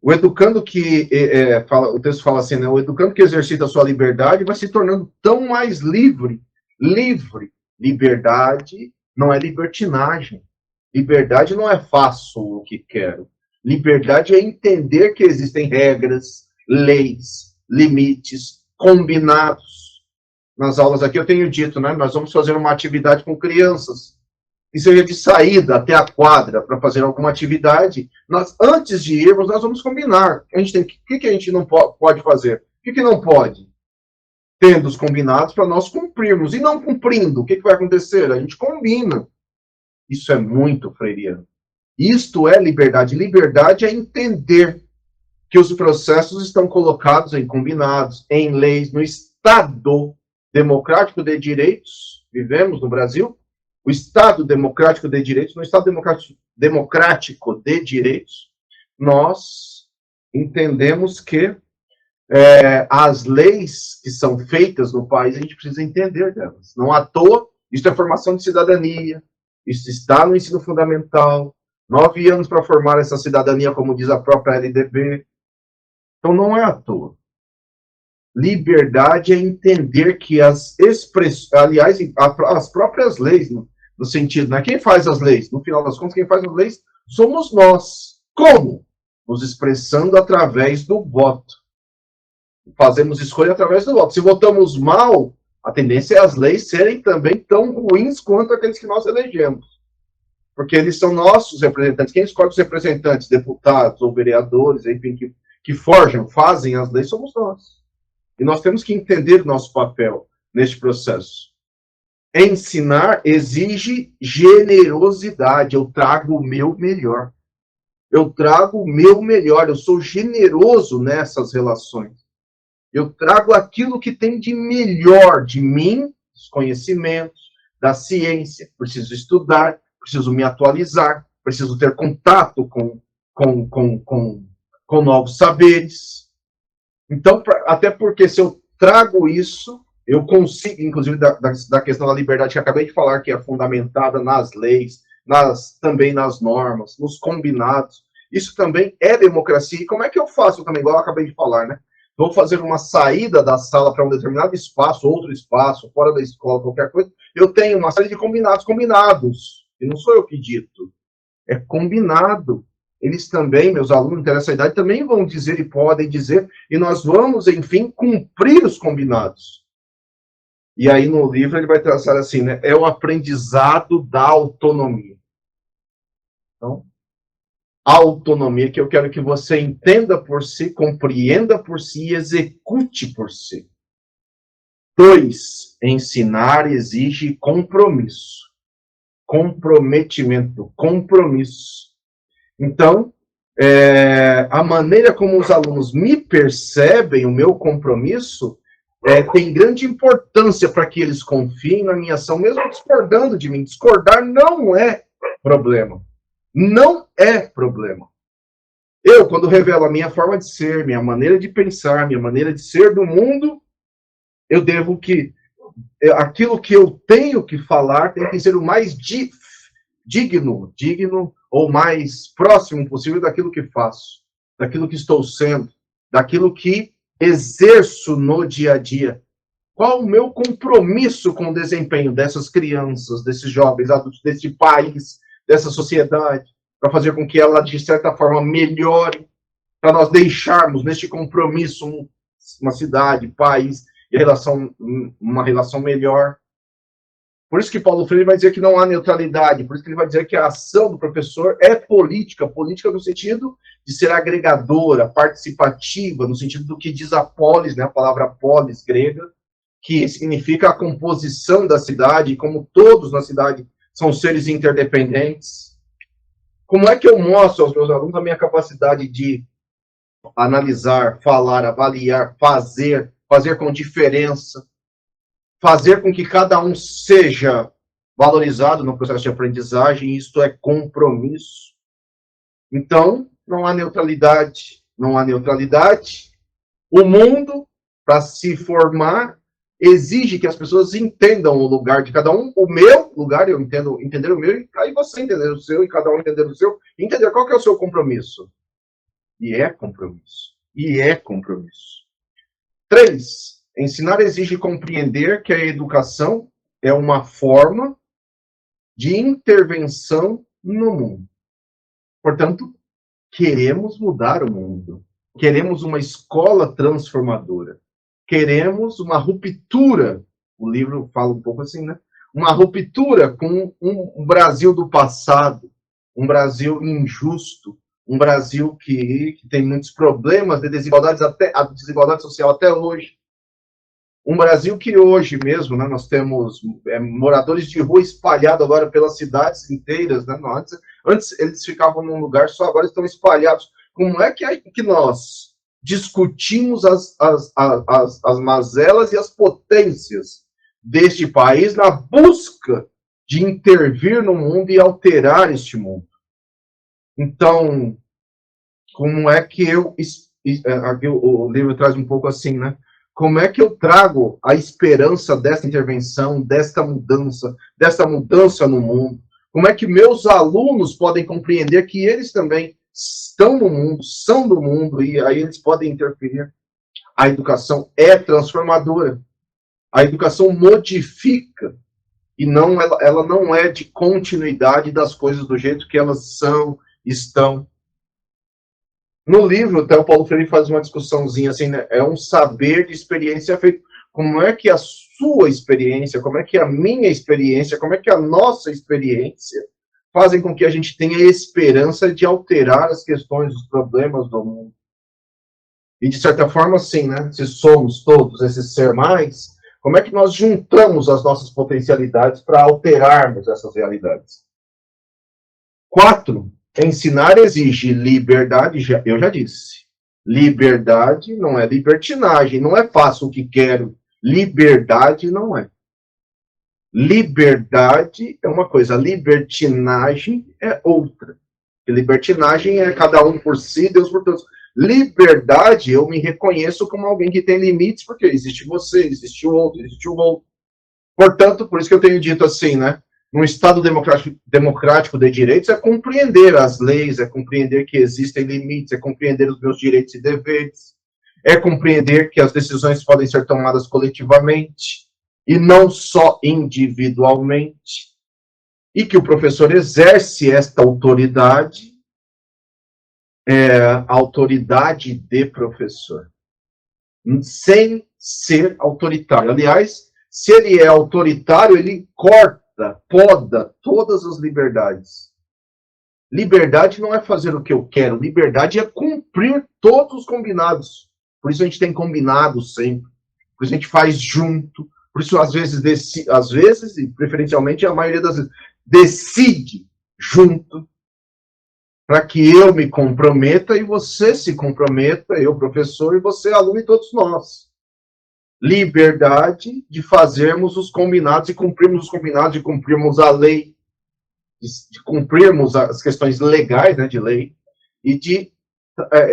o educando que o texto fala assim, né? O educando que exercita a sua liberdade vai se tornando tão mais livre. Livre. Liberdade não é libertinagem. Liberdade não é faço o que quero. Liberdade é entender que existem regras, leis, limites, combinados. Nas aulas aqui eu tenho dito, né? Nós vamos fazer uma atividade com crianças. Que seja de saída até a quadra para fazer alguma atividade, antes de irmos, nós vamos combinar. O que a gente não pode fazer? O que não pode? Tendo os combinados para nós cumprirmos. E não cumprindo, o que vai acontecer? A gente combina. Isso é muito freiriano. Isto é liberdade. Liberdade é entender que os processos estão colocados em combinados, em leis, no Estado democrático de direitos, vivemos no Brasil, o Estado democrático de direitos, no Estado democrático de direitos, nós entendemos que as leis que são feitas no país, a gente precisa entender delas. Não à toa, isso é formação de cidadania, isso está no ensino fundamental, 9 anos para formar essa cidadania, como diz a própria LDB. Então, não é à toa. Liberdade é entender que as próprias leis, no sentido, né? Quem faz as leis? No final das contas, quem faz as leis somos nós. Como? Nos expressando através do voto. Fazemos escolha através do voto. Se votamos mal, a tendência é as leis serem também tão ruins quanto aqueles que nós elegemos. Porque eles são nossos representantes. Quem escolhe os representantes, deputados ou vereadores, enfim, que fazem as leis, somos nós. E nós temos que entender o nosso papel neste processo. Ensinar exige generosidade. Eu trago o meu melhor. Eu trago o meu melhor. Eu sou generoso nessas relações. Eu trago aquilo que tem de melhor de mim, os conhecimentos, da ciência. Preciso estudar, preciso me atualizar, preciso ter contato com novos saberes. Então, até porque se eu trago isso, eu consigo, inclusive da questão da liberdade que eu acabei de falar, que é fundamentada nas leis, também nas normas, nos combinados. Isso também é democracia. E como é que eu faço também, igual eu acabei de falar, né? Vou fazer uma saída da sala para um determinado espaço, outro espaço, fora da escola, qualquer coisa. Eu tenho uma série de combinados. E não sou eu que dito. É combinado. Eles também, meus alunos dessa idade, também vão dizer e podem dizer, e nós vamos, enfim, cumprir os combinados. E aí no livro ele vai traçar assim, né? É o aprendizado da autonomia. Então, a autonomia que eu quero que você entenda por si, compreenda por si e execute por si. 2, ensinar exige compromisso. Comprometimento, compromisso. Então, a maneira como os alunos me percebem, o meu compromisso, tem grande importância para que eles confiem na minha ação, mesmo discordando de mim. Discordar não é problema. Não é problema. Eu, quando revelo a minha forma de ser, minha maneira de pensar, minha maneira de ser do mundo, eu devo que aquilo que eu tenho que falar tem que ser o mais digno ou mais próximo possível daquilo que faço, daquilo que estou sendo, daquilo que exerço no dia a dia. Qual o meu compromisso com o desempenho dessas crianças, desses jovens adultos, desse país, dessa sociedade, para fazer com que ela, de certa forma, melhore, para nós deixarmos neste compromisso uma cidade, país, e uma relação melhor. Por isso que Paulo Freire vai dizer que não há neutralidade, por isso que ele vai dizer que a ação do professor é política, política no sentido de ser agregadora, participativa, no sentido do que diz a polis, né, a palavra polis grega, que significa a composição da cidade, como todos na cidade são seres interdependentes. Como é que eu mostro aos meus alunos a minha capacidade de analisar, falar, avaliar, fazer com diferença, fazer com que cada um seja valorizado no processo de aprendizagem, isto é compromisso. Então, não há neutralidade. Não há neutralidade. O mundo, para se formar, exige que as pessoas entendam o lugar de cada um. O meu lugar, eu entender o meu, e aí você entender o seu, e cada um entender o seu, e entender qual que é o seu compromisso. E é compromisso. E é compromisso. 3, ensinar exige compreender que a educação é uma forma de intervenção no mundo. Portanto, queremos mudar o mundo. Queremos uma escola transformadora. Queremos uma ruptura. O livro fala um pouco assim, né? Uma ruptura com um Brasil do passado, um Brasil injusto, um Brasil que tem muitos problemas de desigualdades, até a desigualdade social até hoje. Um Brasil que hoje mesmo, né, nós temos moradores de rua espalhados agora pelas cidades inteiras. Né? Antes eles ficavam num lugar só, agora estão espalhados. Como é que nós discutimos as mazelas e as potências deste país na busca de intervir no mundo e alterar este mundo? Então, como é que aqui o livro traz um pouco assim, né? Como é que eu trago a esperança dessa intervenção, desta mudança no mundo? Como é que meus alunos podem compreender que eles também estão no mundo, são do mundo, e aí eles podem interferir? A educação é transformadora. A educação modifica, e ela não é de continuidade das coisas do jeito que elas estão. No livro, até o Paulo Freire faz uma discussãozinha assim, né? É um saber de experiência feito. Como é que a sua experiência, como é que a minha experiência, como é que a nossa experiência fazem com que a gente tenha esperança de alterar as questões, os problemas do mundo? E, de certa forma, sim, né? Se somos todos esse ser mais, como é que nós juntamos as nossas potencialidades para alterarmos essas realidades? 4, ensinar exige liberdade, eu já disse. Liberdade não é libertinagem, não é faço o que quero. Liberdade não é. Liberdade é uma coisa, libertinagem é outra. Libertinagem é cada um por si, Deus por todos. Liberdade, eu me reconheço como alguém que tem limites, porque existe você, existe o outro, existe o outro. Portanto, por isso que eu tenho dito assim, né? Num Estado democrático de direitos é compreender as leis, é compreender que existem limites, é compreender os meus direitos e deveres, é compreender que as decisões podem ser tomadas coletivamente e não só individualmente, e que o professor exerce esta autoridade, a autoridade de professor, sem ser autoritário. Aliás, se ele é autoritário, ele corta, poda todas as liberdades. Liberdade não é fazer o que eu quero, liberdade é cumprir todos os combinados. Por isso a gente tem combinado sempre, por isso a gente faz junto, por isso às vezes, e preferencialmente a maioria das vezes, decide junto, para que eu me comprometa e você se comprometa, eu professor e você aluno e todos nós. Liberdade de fazermos os combinados e cumprirmos os combinados, de cumprirmos a lei, de cumprirmos as questões legais, né, de lei, e de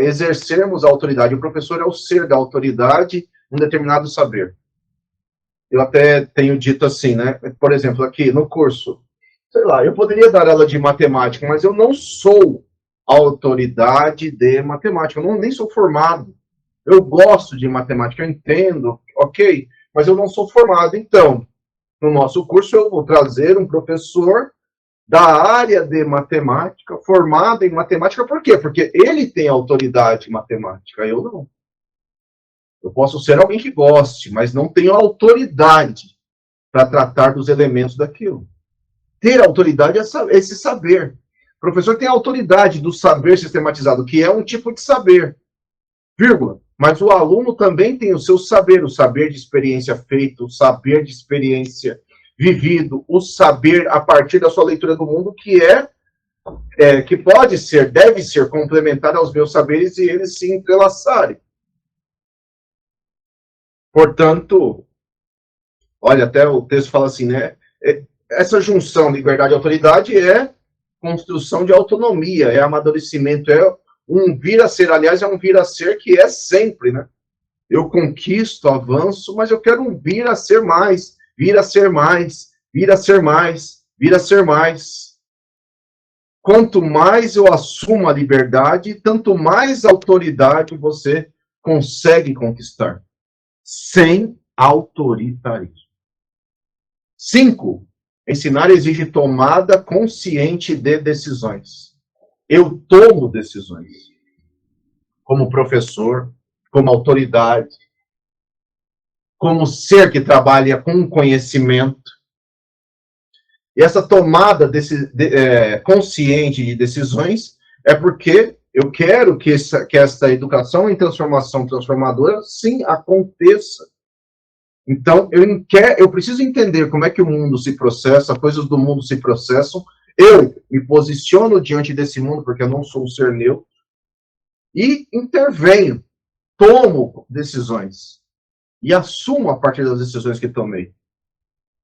exercermos a autoridade. O professor é o ser da autoridade um determinado saber. Eu até tenho dito assim, né, por exemplo, aqui no curso, sei lá, eu poderia dar aula de matemática, mas eu não sou autoridade de matemática, eu nem sou formado. Eu gosto de matemática, eu entendo, ok, mas eu não sou formado. Então, no nosso curso eu vou trazer um professor da área de matemática, formado em matemática, por quê? Porque ele tem autoridade matemática, eu não. Eu posso ser alguém que goste, mas não tenho autoridade para tratar dos elementos daquilo. Ter autoridade é esse saber. O professor tem a autoridade do saber sistematizado, que é um tipo de saber, vírgula. Mas o aluno também tem o seu saber, o saber de experiência feita, o saber de experiência vivido, o saber a partir da sua leitura do mundo, que pode ser, deve ser complementar aos meus saberes e eles se entrelaçarem. Portanto, olha, até o texto fala assim, né? Essa junção liberdade e autoridade é construção de autonomia, é amadurecimento, é um vir a ser, aliás, é um vir a ser que é sempre, né? Eu conquisto, avanço, mas eu quero um vir a ser mais, vir a ser mais, vir a ser mais, vir a ser mais. Quanto mais eu assumo a liberdade, tanto mais autoridade você consegue conquistar, sem autoritarismo. 5. Ensinar exige tomada consciente de decisões. Eu tomo decisões. Como professor, como autoridade, como ser que trabalha com conhecimento. E essa tomada consciente de decisões é porque eu quero que essa educação em transformação transformadora, sim, aconteça. Então, eu preciso entender como é que o mundo se processa, coisas do mundo se processam, eu me posiciono diante desse mundo, porque eu não sou um ser neutro, e intervenho, tomo decisões, e assumo a partir das decisões que tomei.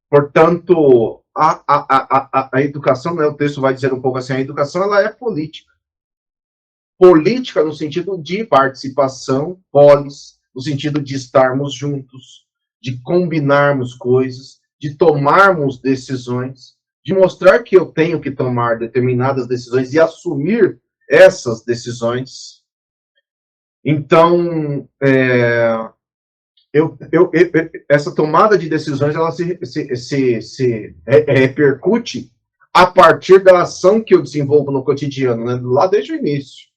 Portanto, a educação, né, o texto vai dizer um pouco assim, a educação ela é política. Política no sentido de participação, polis, no sentido de estarmos juntos, de combinarmos coisas, de tomarmos decisões, de mostrar que eu tenho que tomar determinadas decisões e assumir essas decisões. Então, essa tomada de decisões ela se repercute a partir da ação que eu desenvolvo no cotidiano, né? Lá desde o início.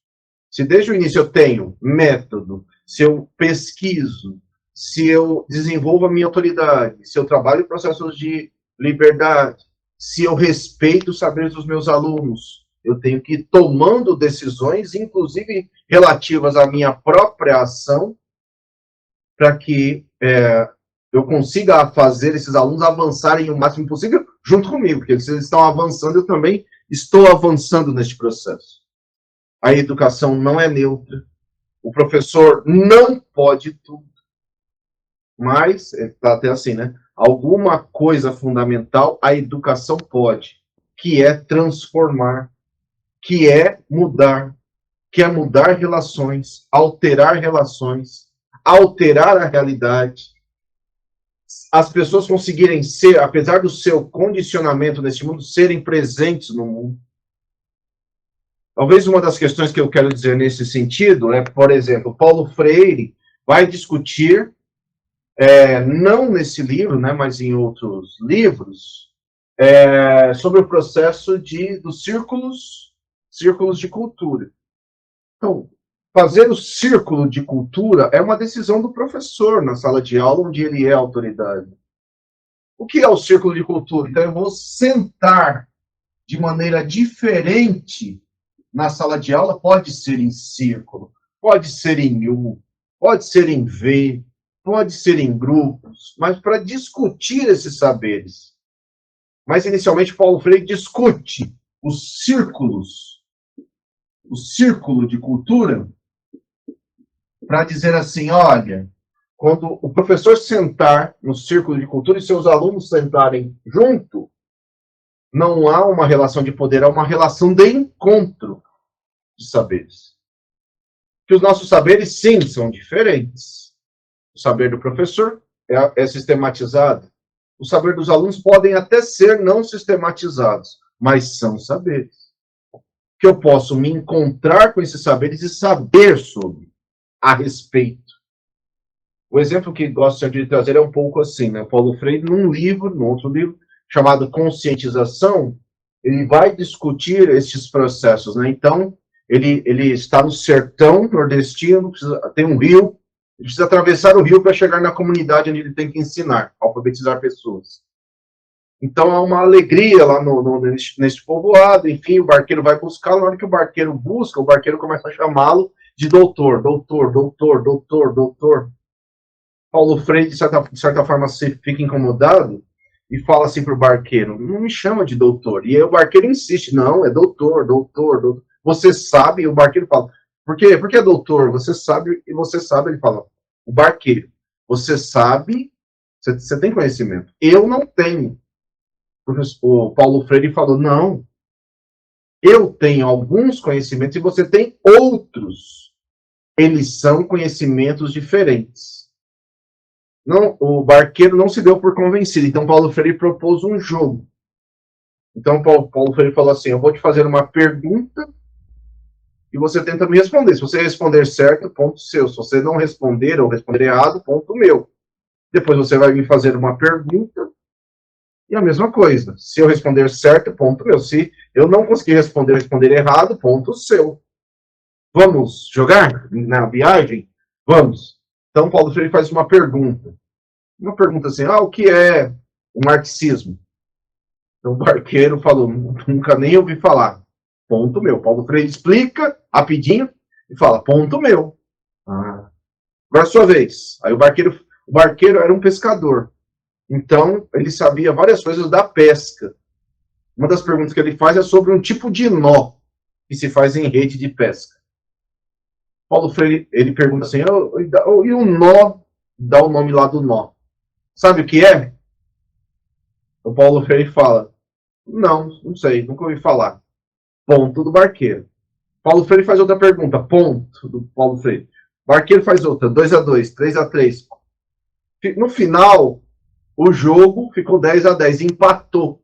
Se desde o início eu tenho método, se eu pesquiso, se eu desenvolvo a minha autoridade, se eu trabalho em processos de liberdade, se eu respeito os saberes dos meus alunos, eu tenho que ir tomando decisões, inclusive relativas à minha própria ação, para que eu consiga fazer esses alunos avançarem o máximo possível junto comigo, porque se eles estão avançando, eu também estou avançando neste processo. A educação não é neutra. o professor não pode tudo, mas, está até assim, né? Alguma coisa fundamental a educação pode, que é transformar, que é mudar relações, alterar a realidade. As pessoas conseguirem ser, apesar do seu condicionamento nesse mundo, serem presentes no mundo. Talvez uma das questões que eu quero dizer nesse sentido é, por exemplo, Paulo Freire vai discutir, não nesse livro, né, mas em outros livros, sobre o processo dos círculos de cultura. Então, fazer o círculo de cultura é uma decisão do professor na sala de aula, onde ele é autoridade. O que é o círculo de cultura? Então, eu vou sentar de maneira diferente na sala de aula, pode ser em círculo, pode ser em U, pode ser em V, pode ser em grupos, mas para discutir esses saberes. Mas, inicialmente, Paulo Freire discute o círculo de cultura, para dizer assim, olha, quando o professor sentar no círculo de cultura e seus alunos sentarem junto, não há uma relação de poder, há uma relação de encontro de saberes. Que os nossos saberes, sim, são diferentes. O saber do professor é sistematizado. O saber dos alunos podem até ser não sistematizados, mas são saberes. Que eu posso me encontrar com esses saberes e saber sobre, a respeito. O exemplo que gosto sempre de trazer é um pouco assim, né? Paulo Freire, num outro livro, chamado Conscientização, ele vai discutir esses processos, né? Então, ele está no sertão nordestino, tem um rio, ele precisa atravessar o rio para chegar na comunidade onde ele tem que ensinar, alfabetizar pessoas. Então, há uma alegria lá nesse povoado, enfim, o barqueiro vai buscar, na hora que o barqueiro busca, o barqueiro começa a chamá-lo de doutor. Paulo Freire, de certa forma, fica incomodado e fala assim para o barqueiro, não me chama de doutor. E aí o barqueiro insiste, não, é doutor. Você sabe, e o barqueiro fala, por quê? Porque é doutor, você sabe, e você sabe, ele fala, o barqueiro, você sabe, você tem conhecimento, eu não tenho. O Paulo Freire falou, não, eu tenho alguns conhecimentos e você tem outros. Eles são conhecimentos diferentes. Não, o barqueiro não se deu por convencido, então Paulo Freire propôs um jogo. Então Paulo Freire falou assim, eu vou te fazer uma pergunta e você tenta me responder. Se você responder certo, ponto seu. Se você não responder ou responder errado, ponto meu. Depois você vai me fazer uma pergunta e a mesma coisa. Se eu responder certo, ponto meu. Se eu não conseguir responder errado, ponto seu. Vamos jogar na viagem? Vamos. Então, Paulo Freire faz uma pergunta. Uma pergunta assim, o que é o marxismo? Então, o barqueiro falou, nunca nem ouvi falar. Ponto meu. Paulo Freire explica rapidinho e fala, ponto meu. Agora é sua vez. Aí o barqueiro era um pescador. Então, ele sabia várias coisas da pesca. Uma das perguntas que ele faz é sobre um tipo de nó que se faz em rede de pesca. Paulo Freire, ele pergunta assim, e o nó, dá o nome lá do nó. Sabe o que é? O Paulo Freire fala, não sei, nunca ouvi falar. Ponto do barqueiro. Paulo Freire faz outra pergunta, ponto do Paulo Freire. Barqueiro faz outra, 2-2, 3-3. No final, o jogo ficou 10-10, empatou.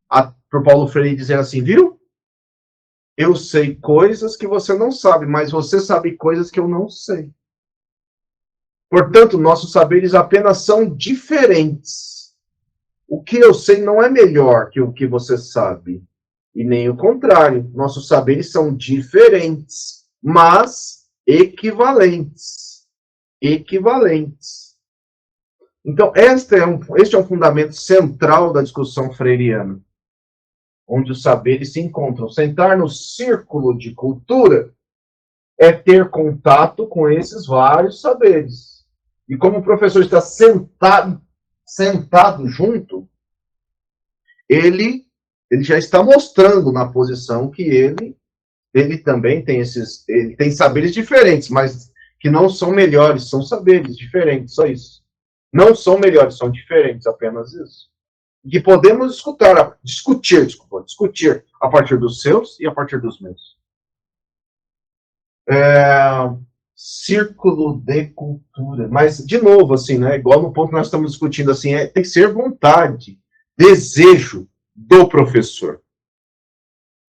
Para o Paulo Freire dizer assim, viu? Eu sei coisas que você não sabe, mas você sabe coisas que eu não sei. Portanto, nossos saberes apenas são diferentes. O que eu sei não é melhor que o que você sabe. E nem o contrário. Nossos saberes são diferentes, mas equivalentes. Então, este é um fundamento central da discussão freiriana, onde os saberes se encontram. Sentar no círculo de cultura é ter contato com esses vários saberes. E como o professor está sentado junto, ele já está mostrando na posição que ele ele também tem ele tem saberes diferentes, mas que não são melhores, são saberes diferentes, só isso. Não são melhores, são diferentes, apenas isso. Que podemos discutir a partir dos seus e a partir dos meus. Círculo de cultura. Mas, de novo, assim, né? Igual no ponto que nós estamos discutindo, assim, tem que ser vontade, desejo do professor.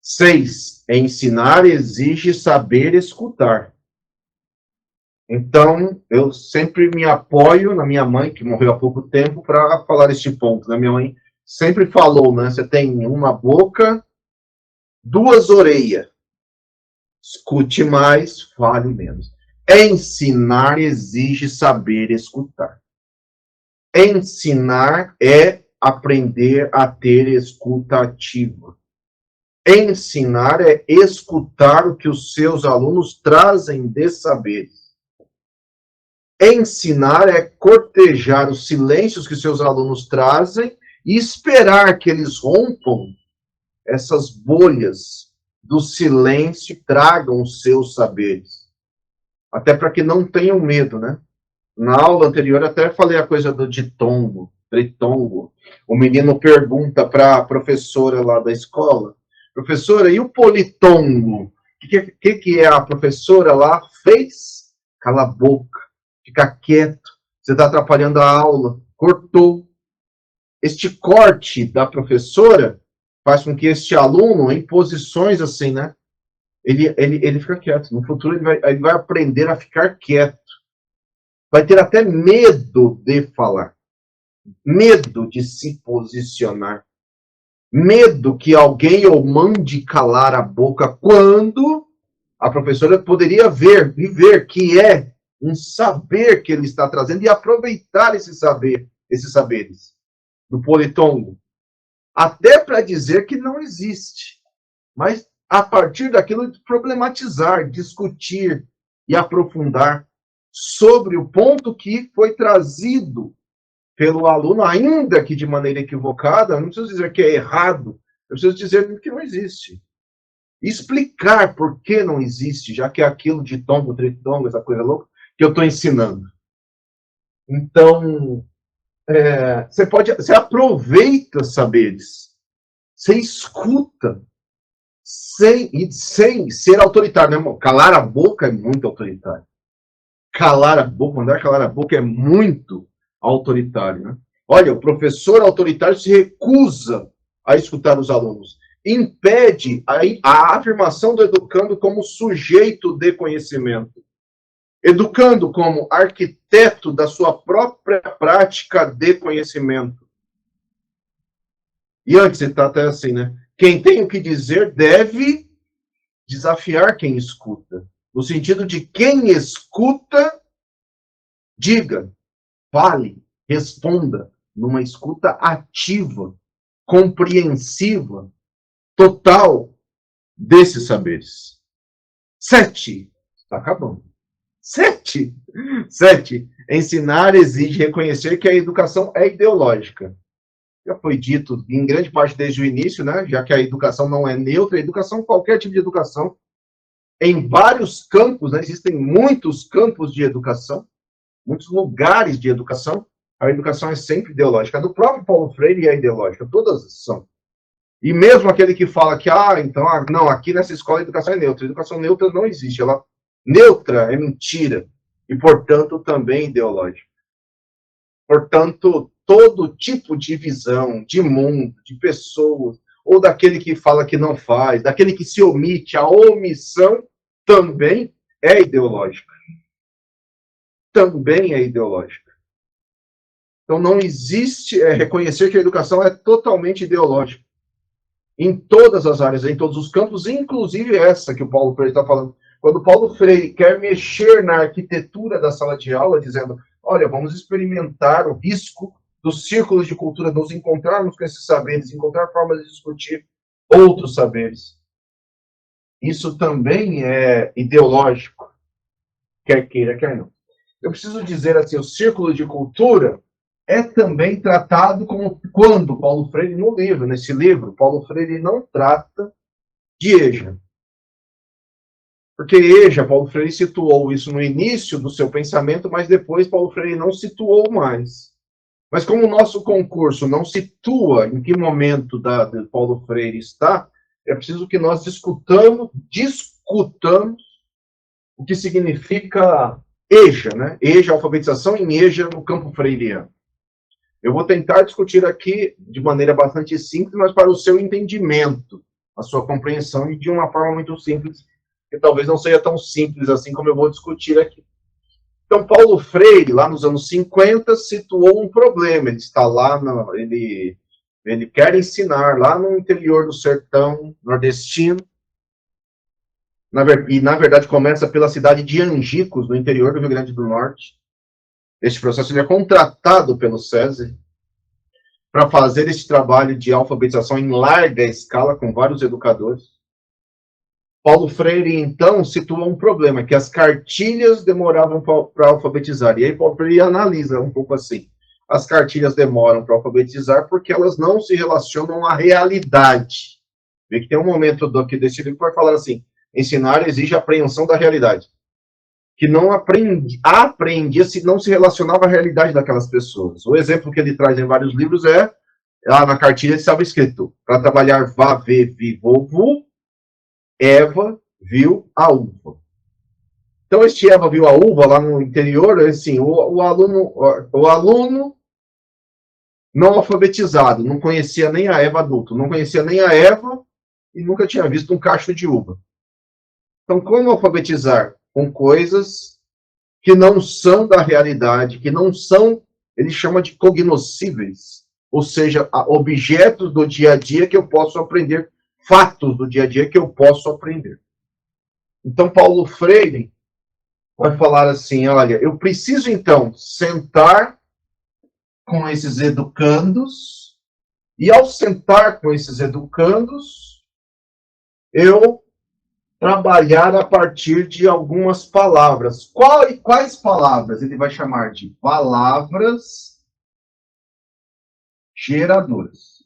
6. Ensinar exige saber escutar. Então, eu sempre me apoio na minha mãe, que morreu há pouco tempo, para falar este ponto. Né? Minha mãe sempre falou, né? Você tem uma boca, 2 orelhas. Escute mais, fale menos. Ensinar exige saber escutar. Ensinar é aprender a ter escuta ativa. Ensinar é escutar o que os seus alunos trazem de saberes. Ensinar é cortejar os silêncios que seus alunos trazem e esperar que eles rompam essas bolhas do silêncio e tragam os seus saberes. Até para que não tenham medo, né? Na aula anterior até falei a coisa do ditongo, tritongo. O menino pergunta para a professora lá da escola, professora, e o politongo? O que a professora lá fez? Cala a boca, fica quieto, você está atrapalhando a aula, cortou. Este corte da professora faz com que este aluno, em posições assim, né, ele fica quieto. No futuro ele vai aprender a ficar quieto. Vai ter até medo de falar, medo de se posicionar, medo que alguém o mande calar a boca quando a professora poderia viver que é um saber que ele está trazendo e aproveitar esses saberes do politongo, até para dizer que não existe, mas a partir daquilo problematizar, discutir e aprofundar sobre o ponto que foi trazido pelo aluno, ainda que de maneira equivocada. Não preciso dizer que é errado, eu preciso dizer que não existe. Explicar por que não existe, já que é aquilo de tombo, tritongo, essa coisa louca, que eu estou ensinando. Então, você aproveita saberes, você escuta, sem ser autoritário, né, irmão? Calar a boca é muito autoritário. Calar a boca, mandar calar a boca é muito autoritário, né? Olha, o professor autoritário se recusa a escutar os alunos, impede a afirmação do educando como sujeito de conhecimento, educando como arquiteto da sua própria prática de conhecimento. E antes está até assim, né? Quem tem o que dizer deve desafiar quem escuta, no sentido de quem escuta, diga, fale, responda, numa escuta ativa, compreensiva, total desses saberes. 7. Está acabando. 7. Ensinar exige reconhecer que a educação é ideológica. Já foi dito em grande parte desde o início, né? Já que a educação não é neutra, a educação, qualquer tipo de educação, em vários campos, né? Existem muitos campos de educação, muitos lugares de educação, a educação é sempre ideológica. A do próprio Paulo Freire é ideológica, todas são. E mesmo aquele que fala que, não, aqui nessa escola a educação é neutra. A educação neutra não existe. Ela neutra é mentira. E, portanto, também ideológica. Portanto, todo tipo de visão, de mundo, de pessoas, ou daquele que fala que não faz, daquele que se omite, a omissão também é ideológica. Também é ideológica. Então, não existe reconhecer que a educação é totalmente ideológica. Em todas as áreas, em todos os campos, inclusive essa que o Paulo Freire está falando. Quando o Paulo Freire quer mexer na arquitetura da sala de aula, dizendo, olha, vamos experimentar o risco dos círculos de cultura, nos encontrarmos com esses saberes, encontrar formas de discutir outros saberes. Isso também é ideológico, quer queira, quer não. Eu preciso dizer assim, o círculo de cultura é também tratado como quando Paulo Freire, nesse livro, Paulo Freire não trata de EJA. Porque EJA, Paulo Freire situou isso no início do seu pensamento, mas depois Paulo Freire não situou mais. Mas como o nosso concurso não situa em que momento de Paulo Freire está, é preciso que nós discutamos o que significa EJA, né? EJA, alfabetização em EJA no campo freiriano. Eu vou tentar discutir aqui de maneira bastante simples, mas para o seu entendimento, a sua compreensão, e de uma forma muito simples, que talvez não seja tão simples assim como eu vou discutir aqui. Então, Paulo Freire, lá nos anos 50, situou um problema. Ele está lá, ele quer ensinar lá no interior do sertão nordestino, e na verdade começa pela cidade de Angicos, no interior do Rio Grande do Norte. Este processo ele é contratado pelo SESI para fazer esse trabalho de alfabetização em larga escala com vários educadores. Paulo Freire, então, situa um problema, que as cartilhas demoravam para alfabetizar. E aí Paulo Freire analisa um pouco assim. As cartilhas demoram para alfabetizar porque elas não se relacionam à realidade. Vê que tem um momento desse livro que vai falar assim, ensinar exige apreensão da realidade. Que não aprendia se não se relacionava à realidade daquelas pessoas. O exemplo que ele traz em vários livros é, lá na cartilha estava escrito, para trabalhar vá, vê, vi, vovo, Eva viu a uva. Então, este Eva viu a uva lá no interior, assim, o aluno não alfabetizado, não conhecia nem a Eva adulto, não conhecia nem a Eva e nunca tinha visto um cacho de uva. Então, como alfabetizar? Com coisas que não são da realidade, que não são, ele chama de cognoscíveis, ou seja, objetos do dia a dia que eu posso aprender, fatos do dia a dia que eu posso aprender. Então, Paulo Freire vai falar assim, olha, eu preciso, então, sentar com esses educandos, e ao sentar com esses educandos, eu trabalhar a partir de algumas palavras. Quais palavras? Ele vai chamar de palavras geradoras.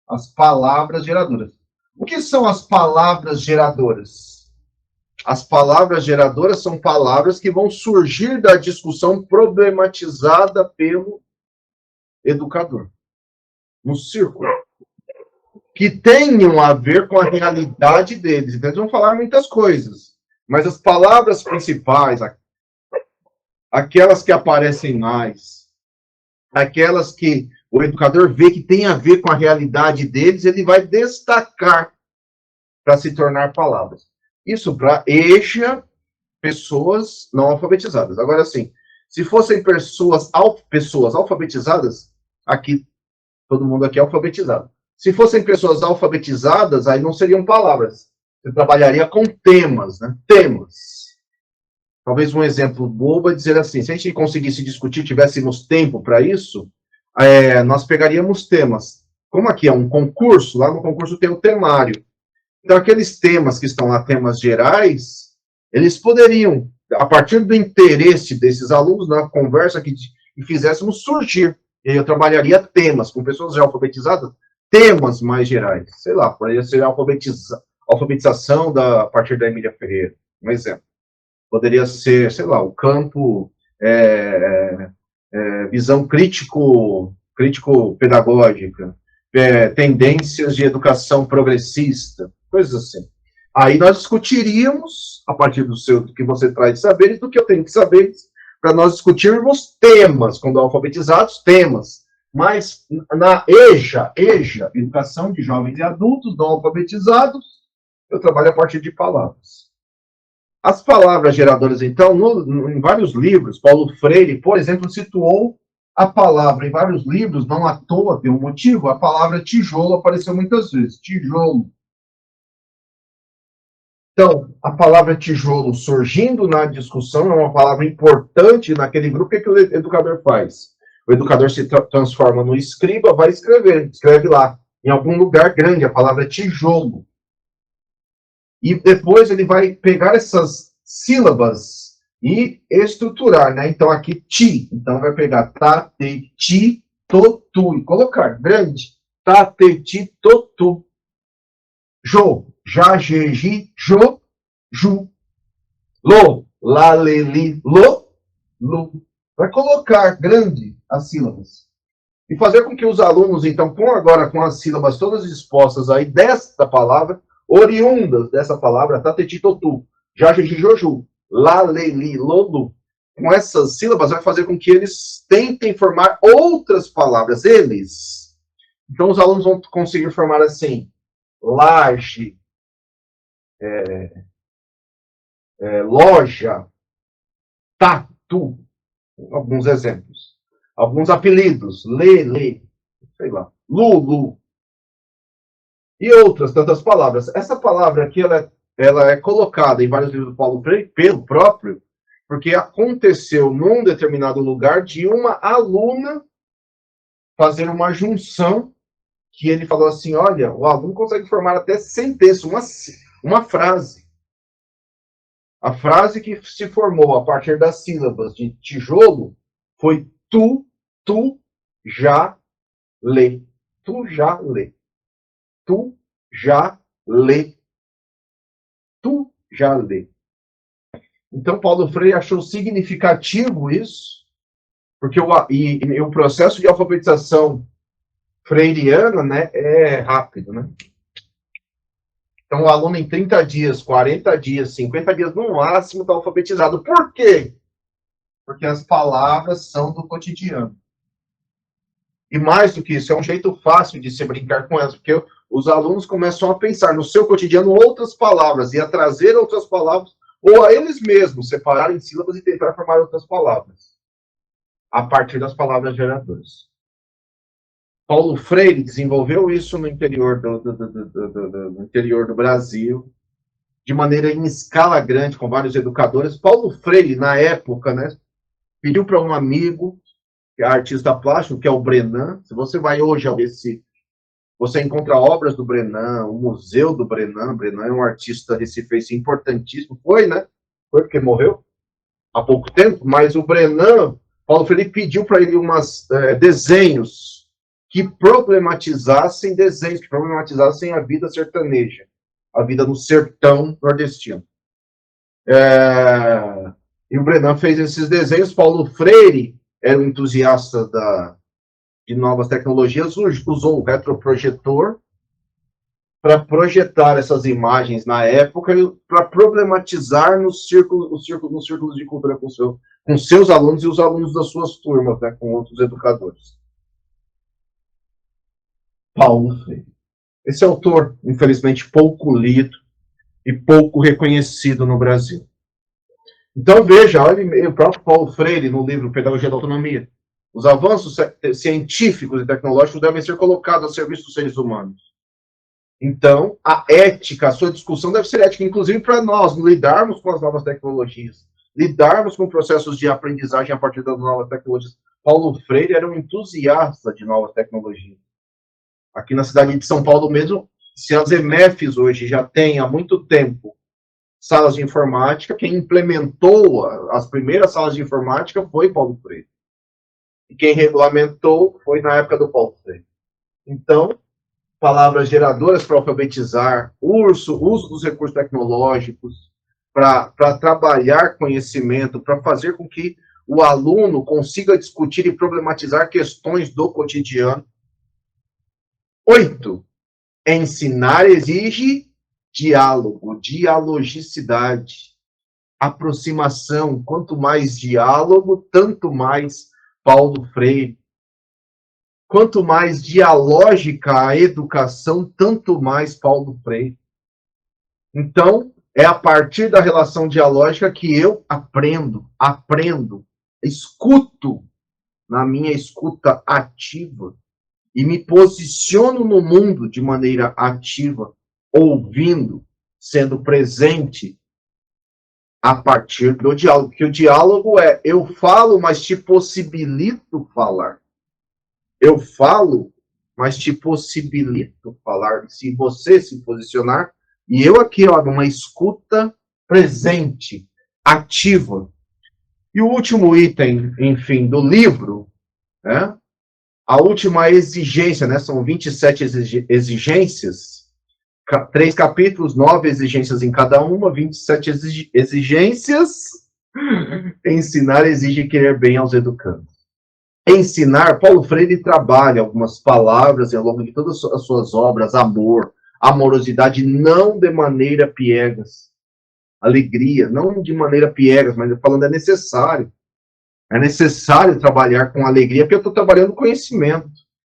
As palavras geradoras. O que são as palavras geradoras? As palavras geradoras são palavras que vão surgir da discussão problematizada pelo educador, no círculo, que tenham a ver com a realidade deles. Então, eles vão falar muitas coisas, mas as palavras principais, aquelas que aparecem mais, aquelas que o educador vê que tem a ver com a realidade deles, ele vai destacar para se tornar palavras. Isso para pessoas não alfabetizadas. Agora, sim, se fossem pessoas alfabetizadas, aqui, todo mundo aqui é alfabetizado. Se fossem pessoas alfabetizadas, aí não seriam palavras. Você trabalharia com temas, né? Temas. Talvez um exemplo bobo é dizer assim, se a gente conseguisse discutir, tivéssemos tempo para isso, nós pegaríamos temas. Como aqui é um concurso, lá no concurso tem o temário. Então, aqueles temas que estão lá, temas gerais, eles poderiam, a partir do interesse desses alunos, na conversa que fizéssemos surgir. E aí eu trabalharia temas, com pessoas já alfabetizadas, temas mais gerais. Sei lá, poderia ser alfabetização a partir da Emília Ferreira, um exemplo. Poderia ser, sei lá, o campo, visão crítico-pedagógica, tendências de educação progressista, coisas assim. Aí nós discutiríamos, a partir do que você traz de saberes, do que eu tenho de saberes, para nós discutirmos temas, quando alfabetizados, temas. Mas na EJA, Educação de Jovens e Adultos Não Alfabetizados, eu trabalho a partir de palavras. As palavras geradoras, então, em vários livros, Paulo Freire, por exemplo, situou a palavra em vários livros, não à toa, tem um motivo, a palavra tijolo apareceu muitas vezes, tijolo. Então, a palavra tijolo surgindo na discussão é uma palavra importante naquele grupo. O que o educador faz? O educador se transforma no escriba, vai escreve lá, em algum lugar grande, a palavra tijolo. E depois ele vai pegar essas sílabas e estruturar, né? Então, aqui, ti. Então, vai pegar ta, te, ti, to, tu. E colocar grande. Ta, te, ti, to, tu. Jo. Já, je, ji, jo, ju. Lo, lá, lê, li, lo, lu. Vai colocar grande as sílabas. E fazer com que os alunos, então, com as sílabas todas expostas aí desta palavra, oriundas dessa palavra, tatetitotu, jajijijoju, lá, lê, li, lo, lu. Com essas sílabas, vai fazer com que eles tentem formar outras palavras, eles. Então, os alunos vão conseguir formar assim, laje, loja, tatu, alguns exemplos. Alguns apelidos, lê, sei lá, Lulu, e outras tantas palavras. Essa palavra aqui, ela é colocada em vários livros do Paulo Freire, pelo próprio, porque aconteceu num determinado lugar de uma aluna fazer uma junção, que ele falou assim, olha, o aluno consegue formar até sentença, uma frase. A frase que se formou a partir das sílabas de tijolo foi tu já lê. Tu já lê. Tu já lê. Tu já lê. Então, Paulo Freire achou significativo isso, porque o processo de alfabetização freiriana, né, é rápido, né? Então, o aluno em 30 dias, 40 dias, 50 dias no máximo está alfabetizado. Por quê? Porque as palavras são do cotidiano. E mais do que isso, é um jeito fácil de se brincar com elas, porque os alunos começam a pensar no seu cotidiano outras palavras e a trazer outras palavras, ou a eles mesmos separarem sílabas e tentar formar outras palavras, a partir das palavras geradoras. Paulo Freire desenvolveu isso no interior no interior do Brasil, de maneira em escala grande, com vários educadores. Paulo Freire, na época, né, pediu para um amigo, que é artista plástico, que é o Brenan. Se você vai hoje ao Recife, você encontra obras do Brenan, o Museu do Brenan. Brenan é um artista recifense importantíssimo. Foi, né? Foi porque morreu há pouco tempo, mas o Brenan, Paulo Freire pediu para ele desenhos que problematizassem a vida sertaneja, a vida no sertão nordestino. E o Brenan fez esses desenhos. Paulo Freire era um entusiasta de novas tecnologias, usou o retroprojetor para projetar essas imagens na época e para problematizar nos círculos de cultura com seus alunos e os alunos das suas turmas, né, com outros educadores. Paulo Freire. Esse autor, infelizmente, pouco lido e pouco reconhecido no Brasil. Então, veja, olha o próprio Paulo Freire, no livro Pedagogia da Autonomia. Os avanços científicos e tecnológicos devem ser colocados a serviço dos seres humanos. Então, a ética, a sua discussão deve ser ética, inclusive para nós lidarmos com as novas tecnologias, lidarmos com processos de aprendizagem a partir das novas tecnologias. Paulo Freire era um entusiasta de novas tecnologias. Aqui na cidade de São Paulo mesmo, se as EMEFs hoje já têm há muito tempo salas de informática, quem implementou as primeiras salas de informática foi Paulo Freire. E quem regulamentou foi na época do Paulo Freire. Então, palavras geradoras para alfabetizar, uso dos recursos tecnológicos, para trabalhar conhecimento, para fazer com que o aluno consiga discutir e problematizar questões do cotidiano. 8. Ensinar exige diálogo, dialogicidade, aproximação. Quanto mais diálogo, tanto mais Paulo Freire. Quanto mais dialógica a educação, tanto mais Paulo Freire. Então, é a partir da relação dialógica que eu aprendo, escuto na minha escuta ativa e me posiciono no mundo de maneira ativa, ouvindo, sendo presente a partir do diálogo. Porque o diálogo é, eu falo, mas te possibilito falar. Eu falo, mas te possibilito falar. Se você se posicionar, e eu aqui, ó, numa escuta presente, ativa. E o último item, enfim, do livro, né? A última exigência, né? São 27 exigências. 3 capítulos, 9 exigências em cada uma, 27 exigências. Ensinar exige querer bem aos educandos. Ensinar, Paulo Freire trabalha algumas palavras ao longo de todas as suas obras: amor, amorosidade, não de maneira piegas, alegria, não de maneira piegas, mas falando é necessário trabalhar com alegria, porque eu estou trabalhando conhecimento.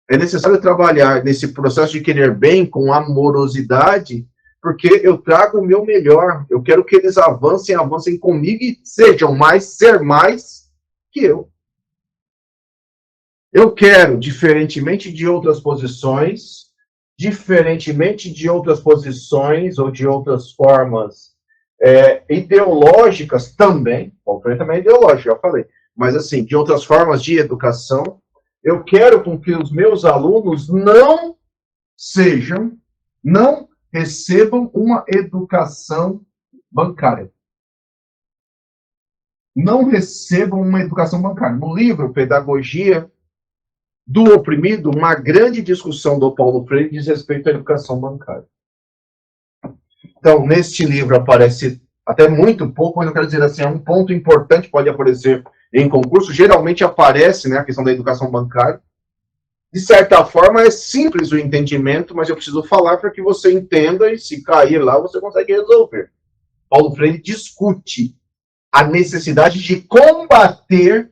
É necessário trabalhar nesse processo de querer bem com amorosidade, porque eu trago o meu melhor. Eu quero que eles avancem comigo e sejam ser mais que eu. Eu quero, diferentemente de outras posições ou de outras formas ideológicas também, Paulo Freire também é ideológico, já falei, mas assim, de outras formas de educação, eu quero com que os meus alunos não recebam uma educação bancária. Não recebam uma educação bancária. No livro Pedagogia do Oprimido, uma grande discussão do Paulo Freire diz respeito à educação bancária. Então, neste livro aparece até muito pouco, mas eu quero dizer assim, é um ponto importante, pode aparecer em concurso, geralmente aparece, né, a questão da educação bancária. De certa forma, é simples o entendimento, mas eu preciso falar para que você entenda, e se cair lá, você consegue resolver. Paulo Freire discute a necessidade de combater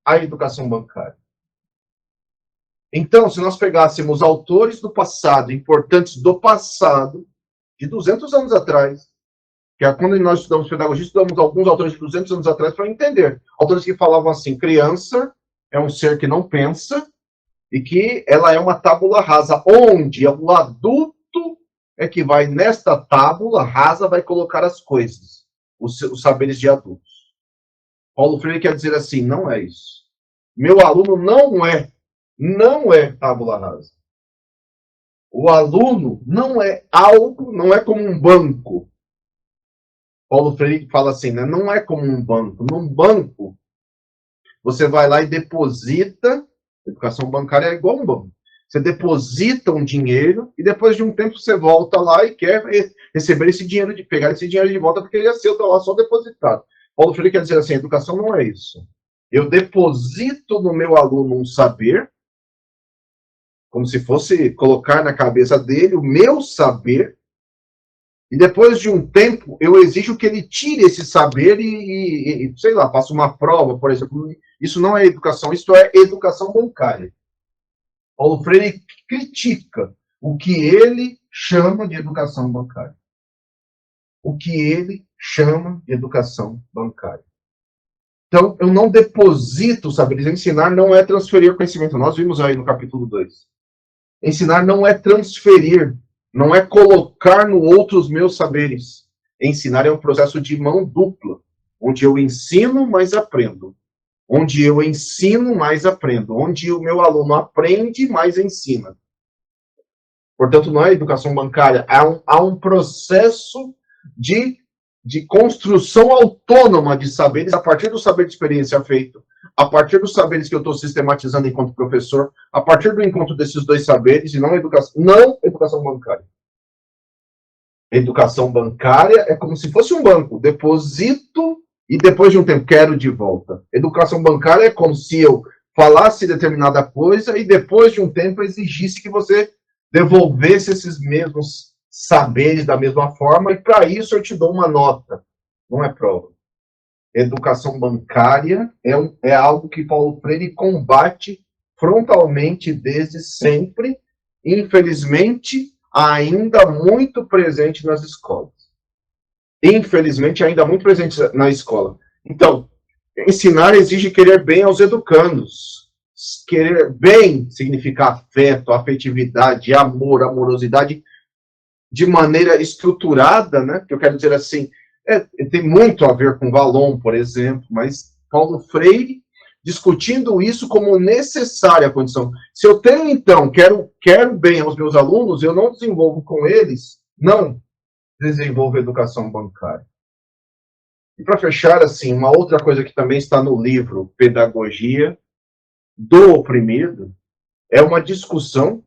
a educação bancária. Então, se nós pegássemos autores do passado, importantes do passado, de 200 anos atrás, que é quando nós estudamos pedagogia, estudamos alguns autores de 200 anos atrás para entender. Autores que falavam assim: criança é um ser que não pensa e que ela é uma tábula rasa, onde o adulto é que vai, nesta tábula rasa, vai colocar as coisas, os saberes de adultos. Paulo Freire quer dizer assim: não é isso. Meu aluno não é tábula rasa. O aluno não é algo, não é como um banco. Paulo Freire fala assim, né? Não é como um banco. Num banco, você vai lá e deposita. Educação bancária é igual um banco. Você deposita um dinheiro e depois de um tempo você volta lá e quer receber esse dinheiro, pegar esse dinheiro de volta porque ele é seu, está lá só depositado. Paulo Freire quer dizer assim: educação não é isso. Eu deposito no meu aluno um saber, como se fosse colocar na cabeça dele o meu saber, e depois de um tempo eu exijo que ele tire esse saber e sei lá, faça uma prova, por exemplo. Isso não é educação, isso é educação bancária. Paulo Freire critica o que ele chama de educação bancária. O que ele chama de educação bancária. Então, eu não deposito saberes. Ensinar não é transferir conhecimento. Nós vimos aí no capítulo 2. Ensinar não é transferir, não é colocar no outro os meus saberes. Ensinar é um processo de mão dupla, onde eu ensino, mas aprendo. Onde eu ensino, mais aprendo. Onde o meu aluno aprende, mais ensina. Portanto, não é educação bancária. Há um processo de construção autônoma de saberes, a partir do saber de experiência feito, a partir dos saberes que eu estou sistematizando enquanto professor, a partir do encontro desses dois saberes, e não educação bancária. Educação bancária é como se fosse um banco. Deposito e depois de um tempo quero de volta. Educação bancária é como se eu falasse determinada coisa e depois de um tempo exigisse que você devolvesse esses mesmos saberes da mesma forma, e para isso eu te dou uma nota. Não é prova. Educação bancária é algo que Paulo Freire combate frontalmente desde sempre, infelizmente, ainda muito presente nas escolas. Infelizmente, ainda muito presente na escola. Então, ensinar exige querer bem aos educandos. Querer bem significa afeto, afetividade, amor, amorosidade, de maneira estruturada, né? Que eu quero dizer assim, tem muito a ver com Vallon, por exemplo, mas Paulo Freire discutindo isso como necessária condição. Se eu tenho, então, quero bem aos meus alunos, eu não desenvolvo com eles, não desenvolvo educação bancária. E para fechar, assim, uma outra coisa que também está no livro Pedagogia do Oprimido é uma discussão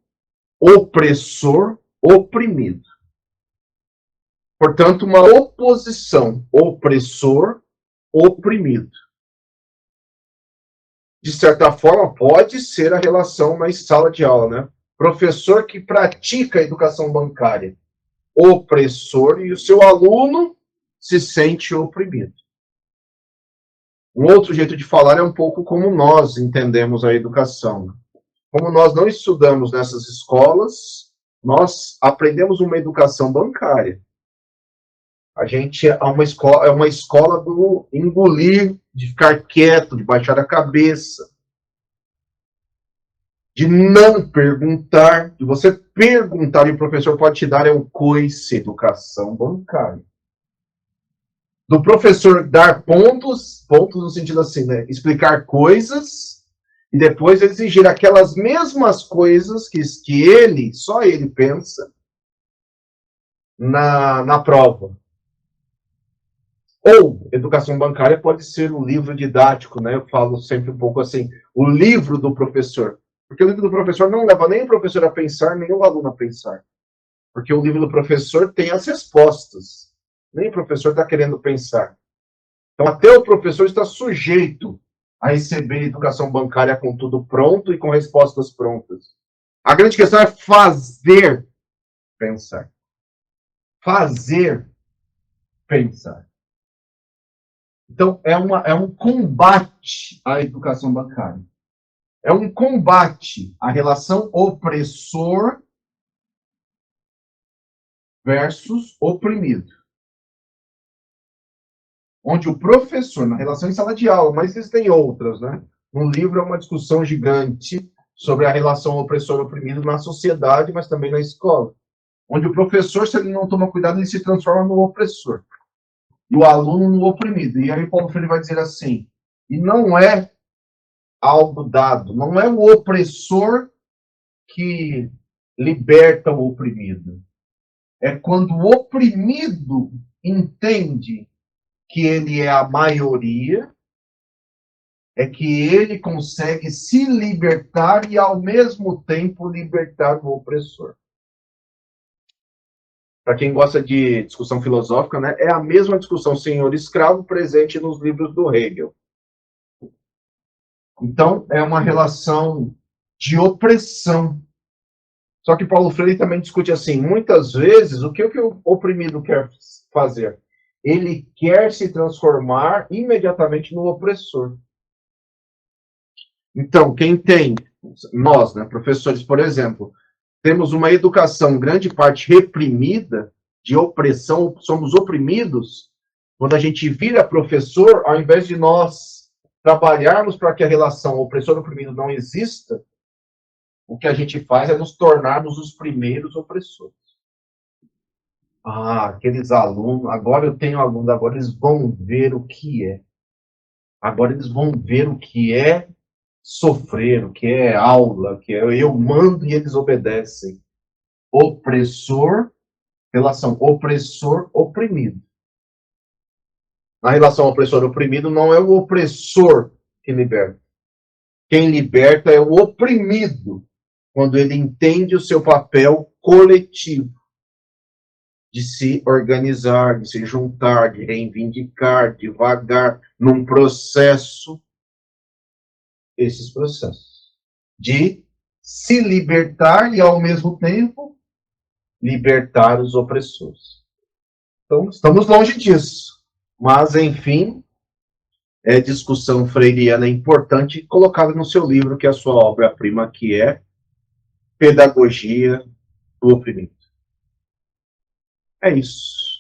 opressor, oprimido. Portanto, uma oposição opressor, oprimido. De certa forma, pode ser a relação na sala de aula, né? Professor que pratica a educação bancária, opressor, e o seu aluno se sente oprimido. Um outro jeito de falar é um pouco como nós entendemos a educação. Como nós não estudamos nessas escolas, nós aprendemos uma educação bancária. A gente é uma escola do engolir, de ficar quieto, de baixar a cabeça, de não perguntar, de você perguntar e o professor pode te dar é o coice, educação bancária. Do professor dar pontos no sentido assim, né? Explicar coisas e depois exigir aquelas mesmas coisas que ele, só ele pensa na prova. Ou, educação bancária pode ser um livro didático, né? Eu falo sempre um pouco assim, o livro do professor. Porque o livro do professor não leva nem o professor a pensar, nem o aluno a pensar. Porque o livro do professor tem as respostas. Nem o professor está querendo pensar. Então, até o professor está sujeito a receber educação bancária com tudo pronto e com respostas prontas. A grande questão é fazer pensar. Fazer pensar. Então, é um combate à educação bancária. É um combate à relação opressor versus oprimido. Onde o professor, na relação em sala de aula, mas existem outras, né? No livro é uma discussão gigante sobre a relação opressor-oprimido na sociedade, mas também na escola. Onde o professor, se ele não toma cuidado, ele se transforma no opressor. E o aluno no oprimido. E aí Paulo Freire vai dizer assim, e não é algo dado, não é o opressor que liberta o oprimido. É quando o oprimido entende que ele é a maioria, é que ele consegue se libertar e, ao mesmo tempo, libertar o opressor. Para quem gosta de discussão filosófica, né, é a mesma discussão senhor-escravo presente nos livros do Hegel. Então, é uma relação de opressão. Só que Paulo Freire também discute assim, muitas vezes, o que o oprimido quer fazer? Ele quer se transformar imediatamente no opressor. Então, quem tem, nós, né, professores, por exemplo, temos uma educação, grande parte reprimida, de opressão, somos oprimidos, quando a gente vira professor, ao invés de nós trabalharmos para que a relação opressor-oprimido não exista, o que a gente faz é nos tornarmos os primeiros opressores. Ah, aqueles alunos, agora eu tenho alunos, agora eles vão ver o que é. Agora eles vão ver o que é sofrer, o que é aula, o que é eu mando e eles obedecem. Opressor, relação opressor-oprimido. Na relação opressor-oprimido não é o opressor que liberta. Quem liberta é o oprimido, quando ele entende o seu papel coletivo. De se organizar, de se juntar, de reivindicar, devagar, num processo, esses processos. De se libertar e, ao mesmo tempo, libertar os opressores. Então, estamos longe disso. Mas, enfim, é discussão freiriana importante colocada no seu livro, que é a sua obra-prima, que é Pedagogia do Oprimido. É isso.